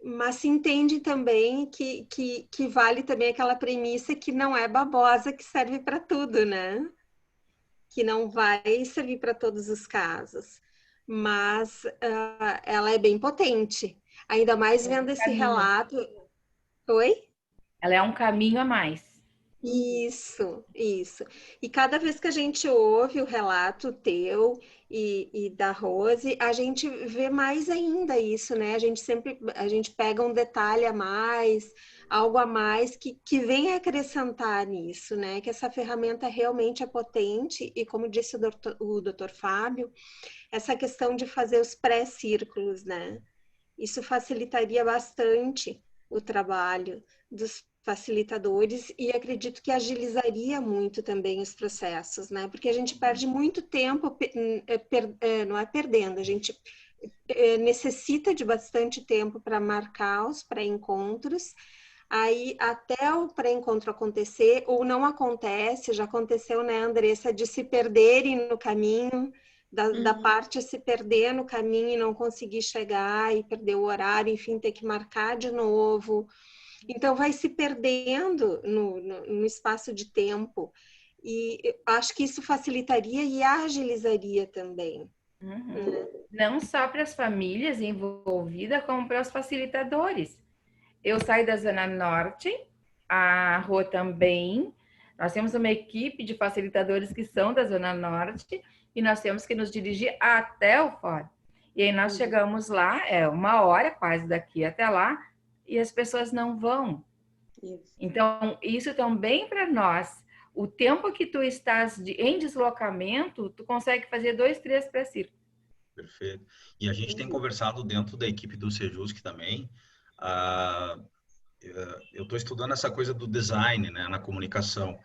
Speaker 4: Mas se entende também que vale também aquela premissa que não é babosa que serve para tudo, né? Que não vai servir para todos os casos. Mas ela é bem potente. Ainda mais vendo esse relato. Oi?
Speaker 3: Ela é um caminho a mais.
Speaker 4: Isso. E cada vez que a gente ouve o relato teu e da Rose, a gente vê mais ainda isso, né? A gente pega um detalhe a mais, algo a mais que vem acrescentar nisso, né? Que essa ferramenta realmente é potente e, como disse o doutor Fábio, essa questão de fazer os pré-círculos, né? Isso facilitaria bastante o trabalho dos facilitadores e acredito que agilizaria muito também os processos, né? Porque a gente perde muito tempo, não é perdendo, a gente necessita de bastante tempo para marcar os pré-encontros, aí até o pré-encontro acontecer, ou não acontece, já aconteceu, né, Andressa, de se perderem no caminho, da parte se perder no caminho e não conseguir chegar e perder o horário, enfim, ter que marcar de novo. Então, vai se perdendo no espaço de tempo. E acho que isso facilitaria e agilizaria também.
Speaker 3: Não só para as famílias envolvidas, como para os facilitadores. Eu saio da Zona Norte, a Rô também. Nós temos uma equipe de facilitadores que são da Zona Norte e nós temos que nos dirigir até o fórum. E aí nós chegamos lá, é 1 hora quase daqui até lá, e as pessoas não vão. Então, isso também para nós. O tempo que tu estás em deslocamento, tu consegue fazer 2, 3 pré-círculos.
Speaker 1: Perfeito. E a gente tem conversado dentro da equipe do Sejusc também. Eu estou estudando essa coisa do design, né, na comunicação.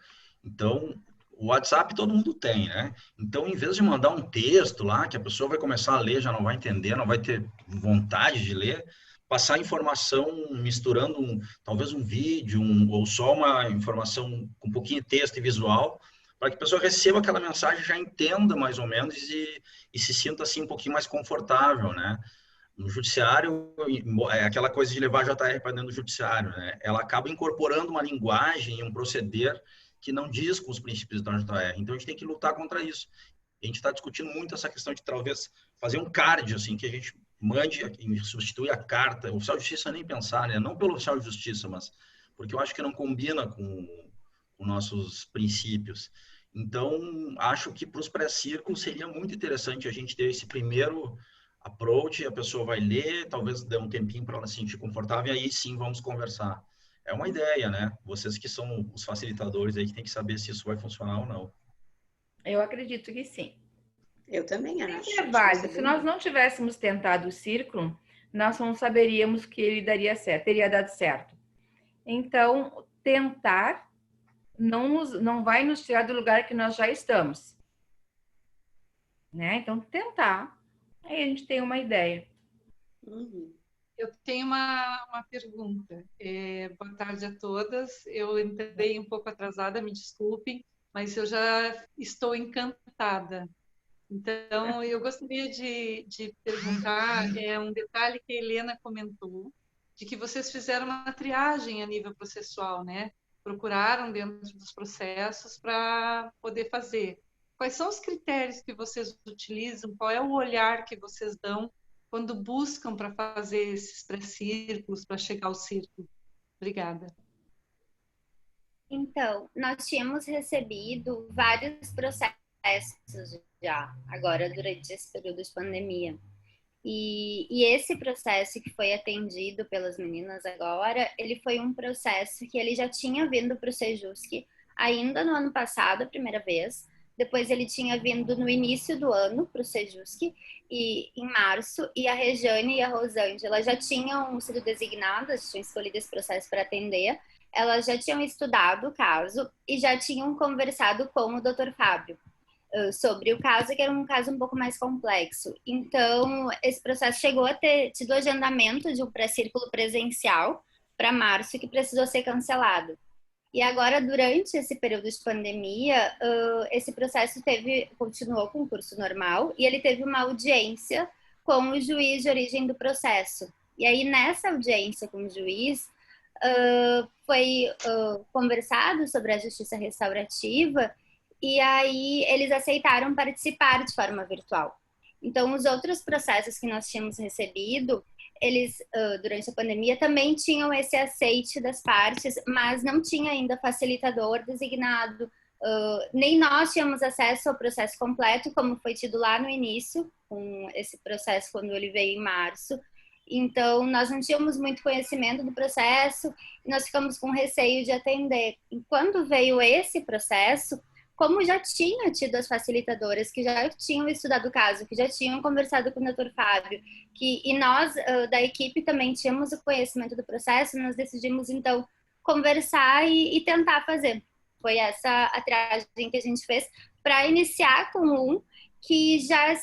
Speaker 1: Então, o WhatsApp todo mundo tem, né? Então, em vez de mandar um texto lá, que a pessoa vai começar a ler, já não vai entender, não vai ter vontade de ler, passar informação misturando talvez um vídeo ou só uma informação com um pouquinho de texto e visual, para que a pessoa receba aquela mensagem, já entenda mais ou menos e se sinta assim um pouquinho mais confortável, né? No judiciário, é aquela coisa de levar a JR para dentro do judiciário, né? Ela acaba incorporando uma linguagem e um proceder que não diz com os princípios da JR. Então, a gente tem que lutar contra isso. A gente está discutindo muito essa questão de talvez fazer um card, assim, que a gente mande e substitui a carta. O oficial de justiça nem pensar, né? Não pelo oficial de justiça, mas porque eu acho que não combina com nossos princípios. Então, acho que para os pré-círculos seria muito interessante a gente ter esse primeiro approach, a pessoa vai ler, talvez dê um tempinho para ela se sentir confortável e aí sim vamos conversar. É uma ideia, né? Vocês que são os facilitadores aí que tem que saber se isso vai funcionar ou não.
Speaker 3: Eu acredito que sim.
Speaker 2: Eu também acho.
Speaker 3: É válido. Se nós não tivéssemos tentado o círculo, nós não saberíamos que ele daria certo, teria dado certo. Então, tentar não vai nos tirar do lugar que nós já estamos. Né? Então, tentar. Aí a gente tem uma ideia.
Speaker 8: Eu tenho uma pergunta. Boa tarde a todas. Eu entrei um pouco atrasada, me desculpem, mas eu já estou encantada. Então, eu gostaria de perguntar um detalhe que a Helena comentou, de que vocês fizeram uma triagem a nível processual, né? Procuraram dentro dos processos para poder fazer. Quais são os critérios que vocês utilizam? Qual é o olhar que vocês dão quando buscam para fazer esses pré-círculos, para chegar ao círculo? Obrigada.
Speaker 5: Então, nós tínhamos recebido vários processos já, agora, durante esse período de pandemia. E esse processo que foi atendido pelas meninas agora, ele foi um processo que ele já tinha vindo para o Sejusc ainda no ano passado, a primeira vez, Depois ele tinha vindo no início do ano para o Sejusc, e em março, e a Rejane e a Rosângela já tinham sido designadas, tinham escolhido esse processo para atender, elas já tinham estudado o caso e já tinham conversado com o Dr. Fábio sobre o caso, que era um caso um pouco mais complexo. Então, esse processo chegou a ter tido agendamento de um pré-círculo presencial para março, que precisou ser cancelado. E agora, durante esse período de pandemia, esse processo continuou com o curso normal e ele teve uma audiência com o juiz de origem do processo. E aí, nessa audiência com o juiz, foi conversado sobre a justiça restaurativa e aí eles aceitaram participar de forma virtual. Então, os outros processos que nós tínhamos recebido, eles, durante a pandemia, também tinham esse aceite das partes, mas não tinha ainda facilitador designado, nem nós tínhamos acesso ao processo completo, como foi tido lá no início, com esse processo quando ele veio em março. Então, nós não tínhamos muito conhecimento do processo e nós ficamos com receio de atender. E quando veio esse processo, como já tinha tido as facilitadoras que já tinham estudado o caso, que já tinham conversado com o Dr. Fábio, e nós da equipe também tínhamos o conhecimento do processo, nós decidimos então conversar e tentar fazer. Foi essa a triagem que a gente fez para iniciar com um que já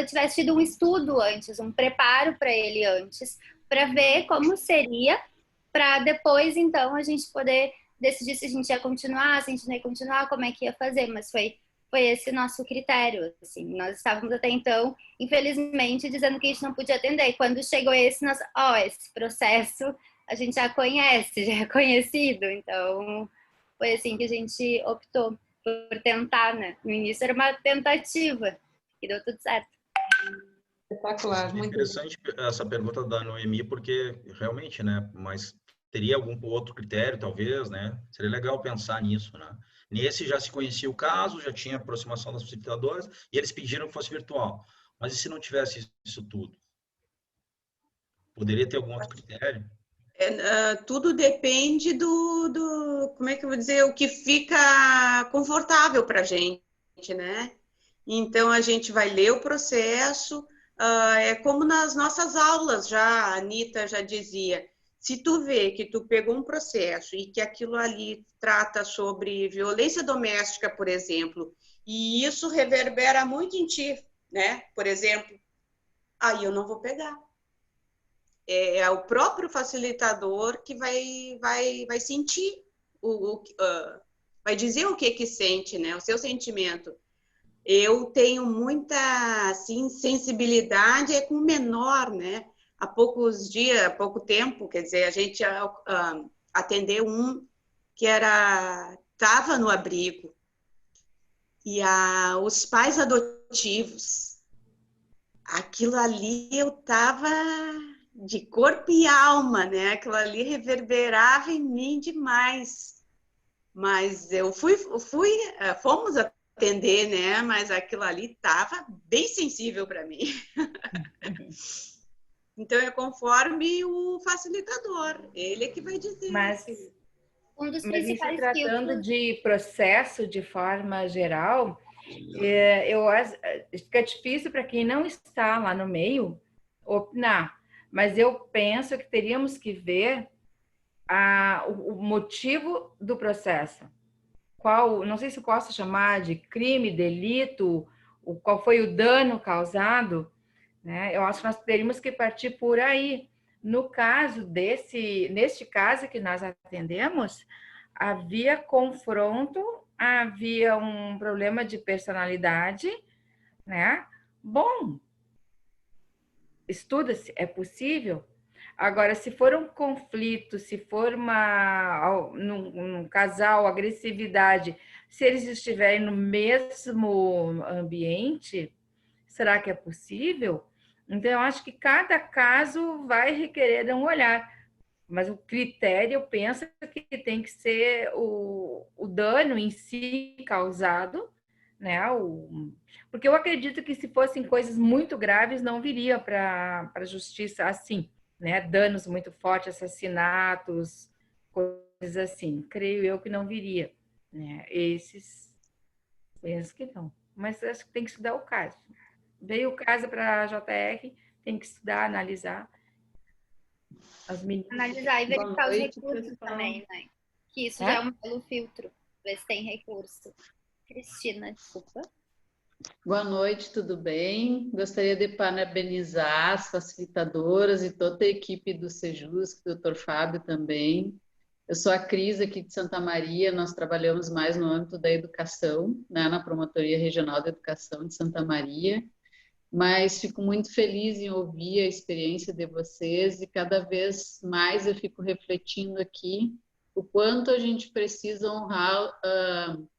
Speaker 5: tivesse tido um estudo antes, um preparo para ele antes, para ver como seria, para depois então a gente poder decidir se a gente ia continuar, se a gente não ia continuar, como é que ia fazer, mas foi esse nosso critério, assim. Nós estávamos até então, infelizmente, dizendo que a gente não podia atender. E quando chegou esse processo a gente já conhece, já é conhecido, então foi assim que a gente optou por tentar, né? No início era uma tentativa e deu tudo certo.
Speaker 8: Espetacular,
Speaker 1: É
Speaker 8: muito
Speaker 1: interessante essa pergunta da Noemi, porque realmente, né, mas teria algum outro critério, talvez, né? Seria legal pensar nisso, né? Nesse já se conhecia o caso, já tinha aproximação das facilitadoras e eles pediram que fosse virtual. Mas e se não tivesse isso tudo? Poderia ter algum outro critério?
Speaker 2: Tudo depende como é que eu vou dizer, o que fica confortável para a gente, né? Então, a gente vai ler o processo, é como nas nossas aulas, já a Anitta já dizia, se tu vê que tu pegou um processo e que aquilo ali trata sobre violência doméstica, por exemplo, e isso reverbera muito em ti, né? Por exemplo, aí eu não vou pegar. É o próprio facilitador que vai sentir, vai dizer o que sente, né? O seu sentimento. Eu tenho muita assim, sensibilidade com o menor, né? Há poucos dias, há pouco tempo, quer dizer, a gente atendeu um que estava no abrigo e os pais adotivos, aquilo ali eu estava de corpo e alma, né? Aquilo ali reverberava em mim demais. Mas fomos atender, né? Mas aquilo ali estava bem sensível para mim. Então, é conforme o facilitador, ele é que vai dizer.
Speaker 3: Mas em se tratando
Speaker 5: filtros...
Speaker 3: de processo de forma geral, fica difícil para quem não está lá no meio opinar. Mas eu penso que teríamos que ver o motivo do processo. Não sei se eu posso chamar de crime, delito, qual foi o dano causado, né? Eu acho que nós teríamos que partir por aí. No caso neste caso que nós atendemos, havia confronto, havia um problema de personalidade, né? Bom, estuda-se, é possível. Agora, se for um conflito, se for num casal, agressividade, se eles estiverem no mesmo ambiente, será que é possível? Então, eu acho que cada caso vai requerer um olhar. Mas o critério, eu penso que tem que ser o dano em si causado, né? Porque eu acredito que se fossem coisas muito graves, não viria para a justiça assim, né? Danos muito fortes, assassinatos, coisas assim. Creio eu que não viria, né? Esses Penso que não. Mas acho que tem que estudar o caso. Veio o caso para a JR, tem que estudar, analisar. As meninas...
Speaker 5: Analisar e verificar os recursos
Speaker 8: pessoal.
Speaker 5: também, né? Que isso já é um belo filtro. Ver se tem recurso. Cristina, desculpa.
Speaker 9: Boa noite, tudo bem? Gostaria de parabenizar as facilitadoras e toda a equipe do Sejusc, o Dr. Fábio também. Eu sou a Cris aqui de Santa Maria, nós trabalhamos mais no âmbito da educação, né, na Promotoria Regional de Educação de Santa Maria, mas fico muito feliz em ouvir a experiência de vocês e cada vez mais eu fico refletindo aqui o quanto a gente precisa honrar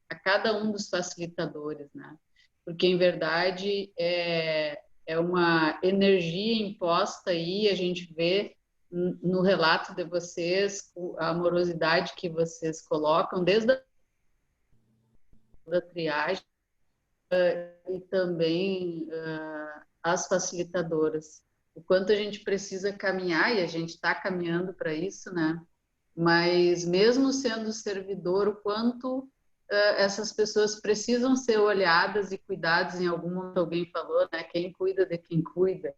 Speaker 9: a cada um dos facilitadores, né? Porque, em verdade, é uma energia imposta aí, a gente vê no relato de vocês, a amorosidade que vocês colocam, desde a triagem e também as facilitadoras. O quanto a gente precisa caminhar, e a gente está caminhando para isso, né? Mas, mesmo sendo servidor, o quanto essas pessoas precisam ser olhadas e cuidadas. Em algum momento alguém falou, né? Quem cuida de quem cuida.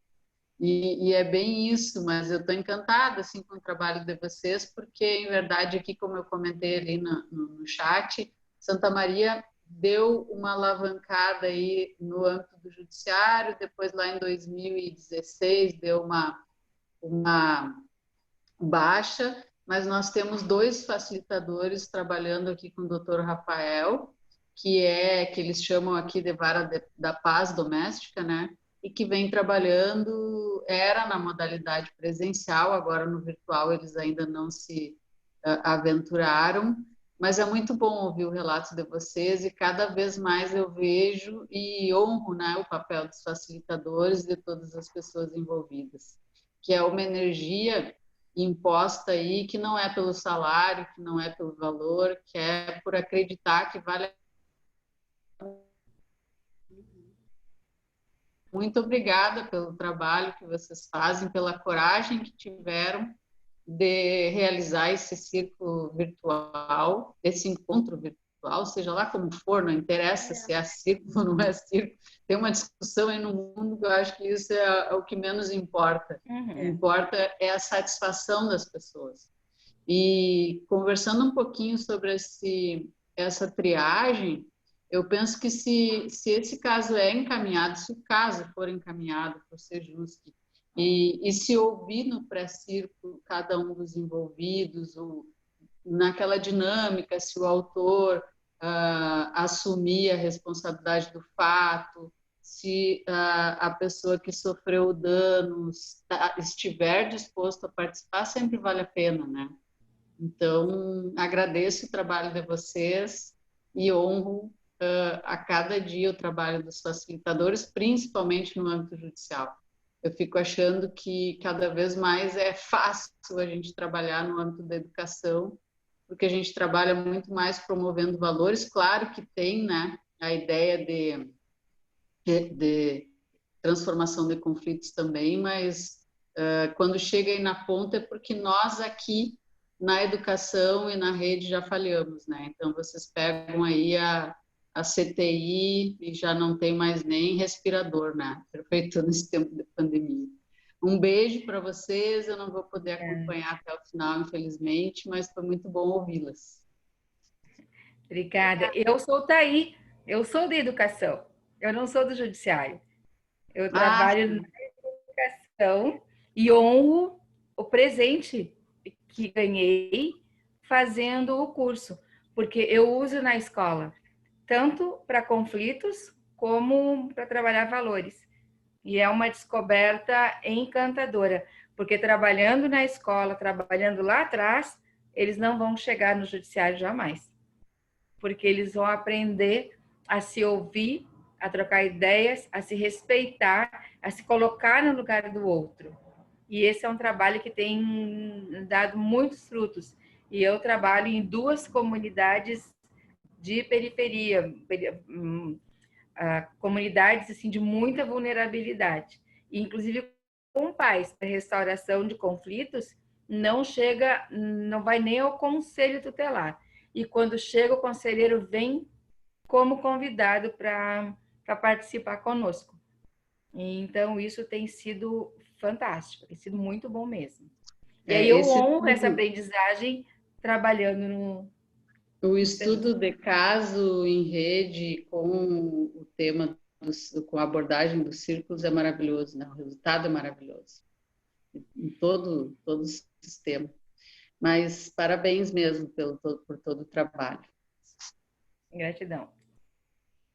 Speaker 9: E é bem isso, mas eu estou encantada assim, com o trabalho de vocês, porque, em verdade, aqui, como eu comentei ali no chat, Santa Maria deu uma alavancada aí no âmbito do judiciário, depois lá em 2016 deu uma baixa, mas nós temos 2 facilitadores trabalhando aqui com o Dr. Rafael, que eles chamam aqui de vara da paz doméstica, né? E que vem trabalhando, era na modalidade presencial, agora no virtual eles ainda não se aventuraram, mas é muito bom ouvir o relato de vocês e cada vez mais eu vejo e honro, né, o papel dos facilitadores e de todas as pessoas envolvidas, que é uma energia imposta aí, que não é pelo salário, que não é pelo valor, que é por acreditar que vale. Muito obrigada pelo trabalho que vocês fazem, pela coragem que tiveram de realizar esse círculo virtual, esse encontro virtual, seja lá como for, não interessa se é círculo ou não é círculo, tem uma discussão aí no mundo que eu acho que isso é o que menos importa. O que importa é a satisfação das pessoas. E conversando um pouquinho sobre essa triagem, eu penso que se esse caso é encaminhado, se o caso for encaminhado para o Sejusc, e se ouvir no pré-círculo cada um dos envolvidos, naquela dinâmica, se o autor assumir a responsabilidade do fato, se a pessoa que sofreu danos estiver disposto a participar, sempre vale a pena, né? Então, agradeço o trabalho de vocês e honro a cada dia o trabalho dos facilitadores, principalmente no âmbito judicial. Eu fico achando que cada vez mais é fácil a gente trabalhar no âmbito da educação, porque a gente trabalha muito mais promovendo valores. Claro que tem, né, a ideia de transformação de conflitos também, mas quando chega aí na ponta é porque nós aqui na educação e na rede já falhamos, né? Então vocês pegam aí a CTI e já não tem mais nem respirador, né? Perfeito nesse tempo de pandemia. Um beijo para vocês, eu não vou poder acompanhar até o final, infelizmente, mas foi muito bom ouvi-las.
Speaker 3: Obrigada. Eu sou Thaí, eu sou da educação, eu não sou do judiciário. Eu trabalho na educação e honro o presente que ganhei fazendo o curso, porque eu uso na escola, tanto para conflitos como para trabalhar valores. E é uma descoberta encantadora, porque trabalhando na escola, trabalhando lá atrás, eles não vão chegar no judiciário jamais. Porque eles vão aprender a se ouvir, a trocar ideias, a se respeitar, a se colocar no lugar do outro. E esse é um trabalho que tem dado muitos frutos. E eu trabalho em 2 comunidades de periferia, comunidades assim, de muita vulnerabilidade. E, inclusive, com pais para restauração de conflitos, não vai nem ao conselho tutelar. E quando chega, o conselheiro vem como convidado para participar conosco. Então, isso tem sido fantástico, tem sido muito bom mesmo. E aí eu honro essa aprendizagem trabalhando no...
Speaker 9: O estudo de caso em rede com o tema, com a abordagem dos círculos é maravilhoso, né? O resultado é maravilhoso. Em todo o sistema. Mas parabéns mesmo por todo o trabalho.
Speaker 3: Gratidão.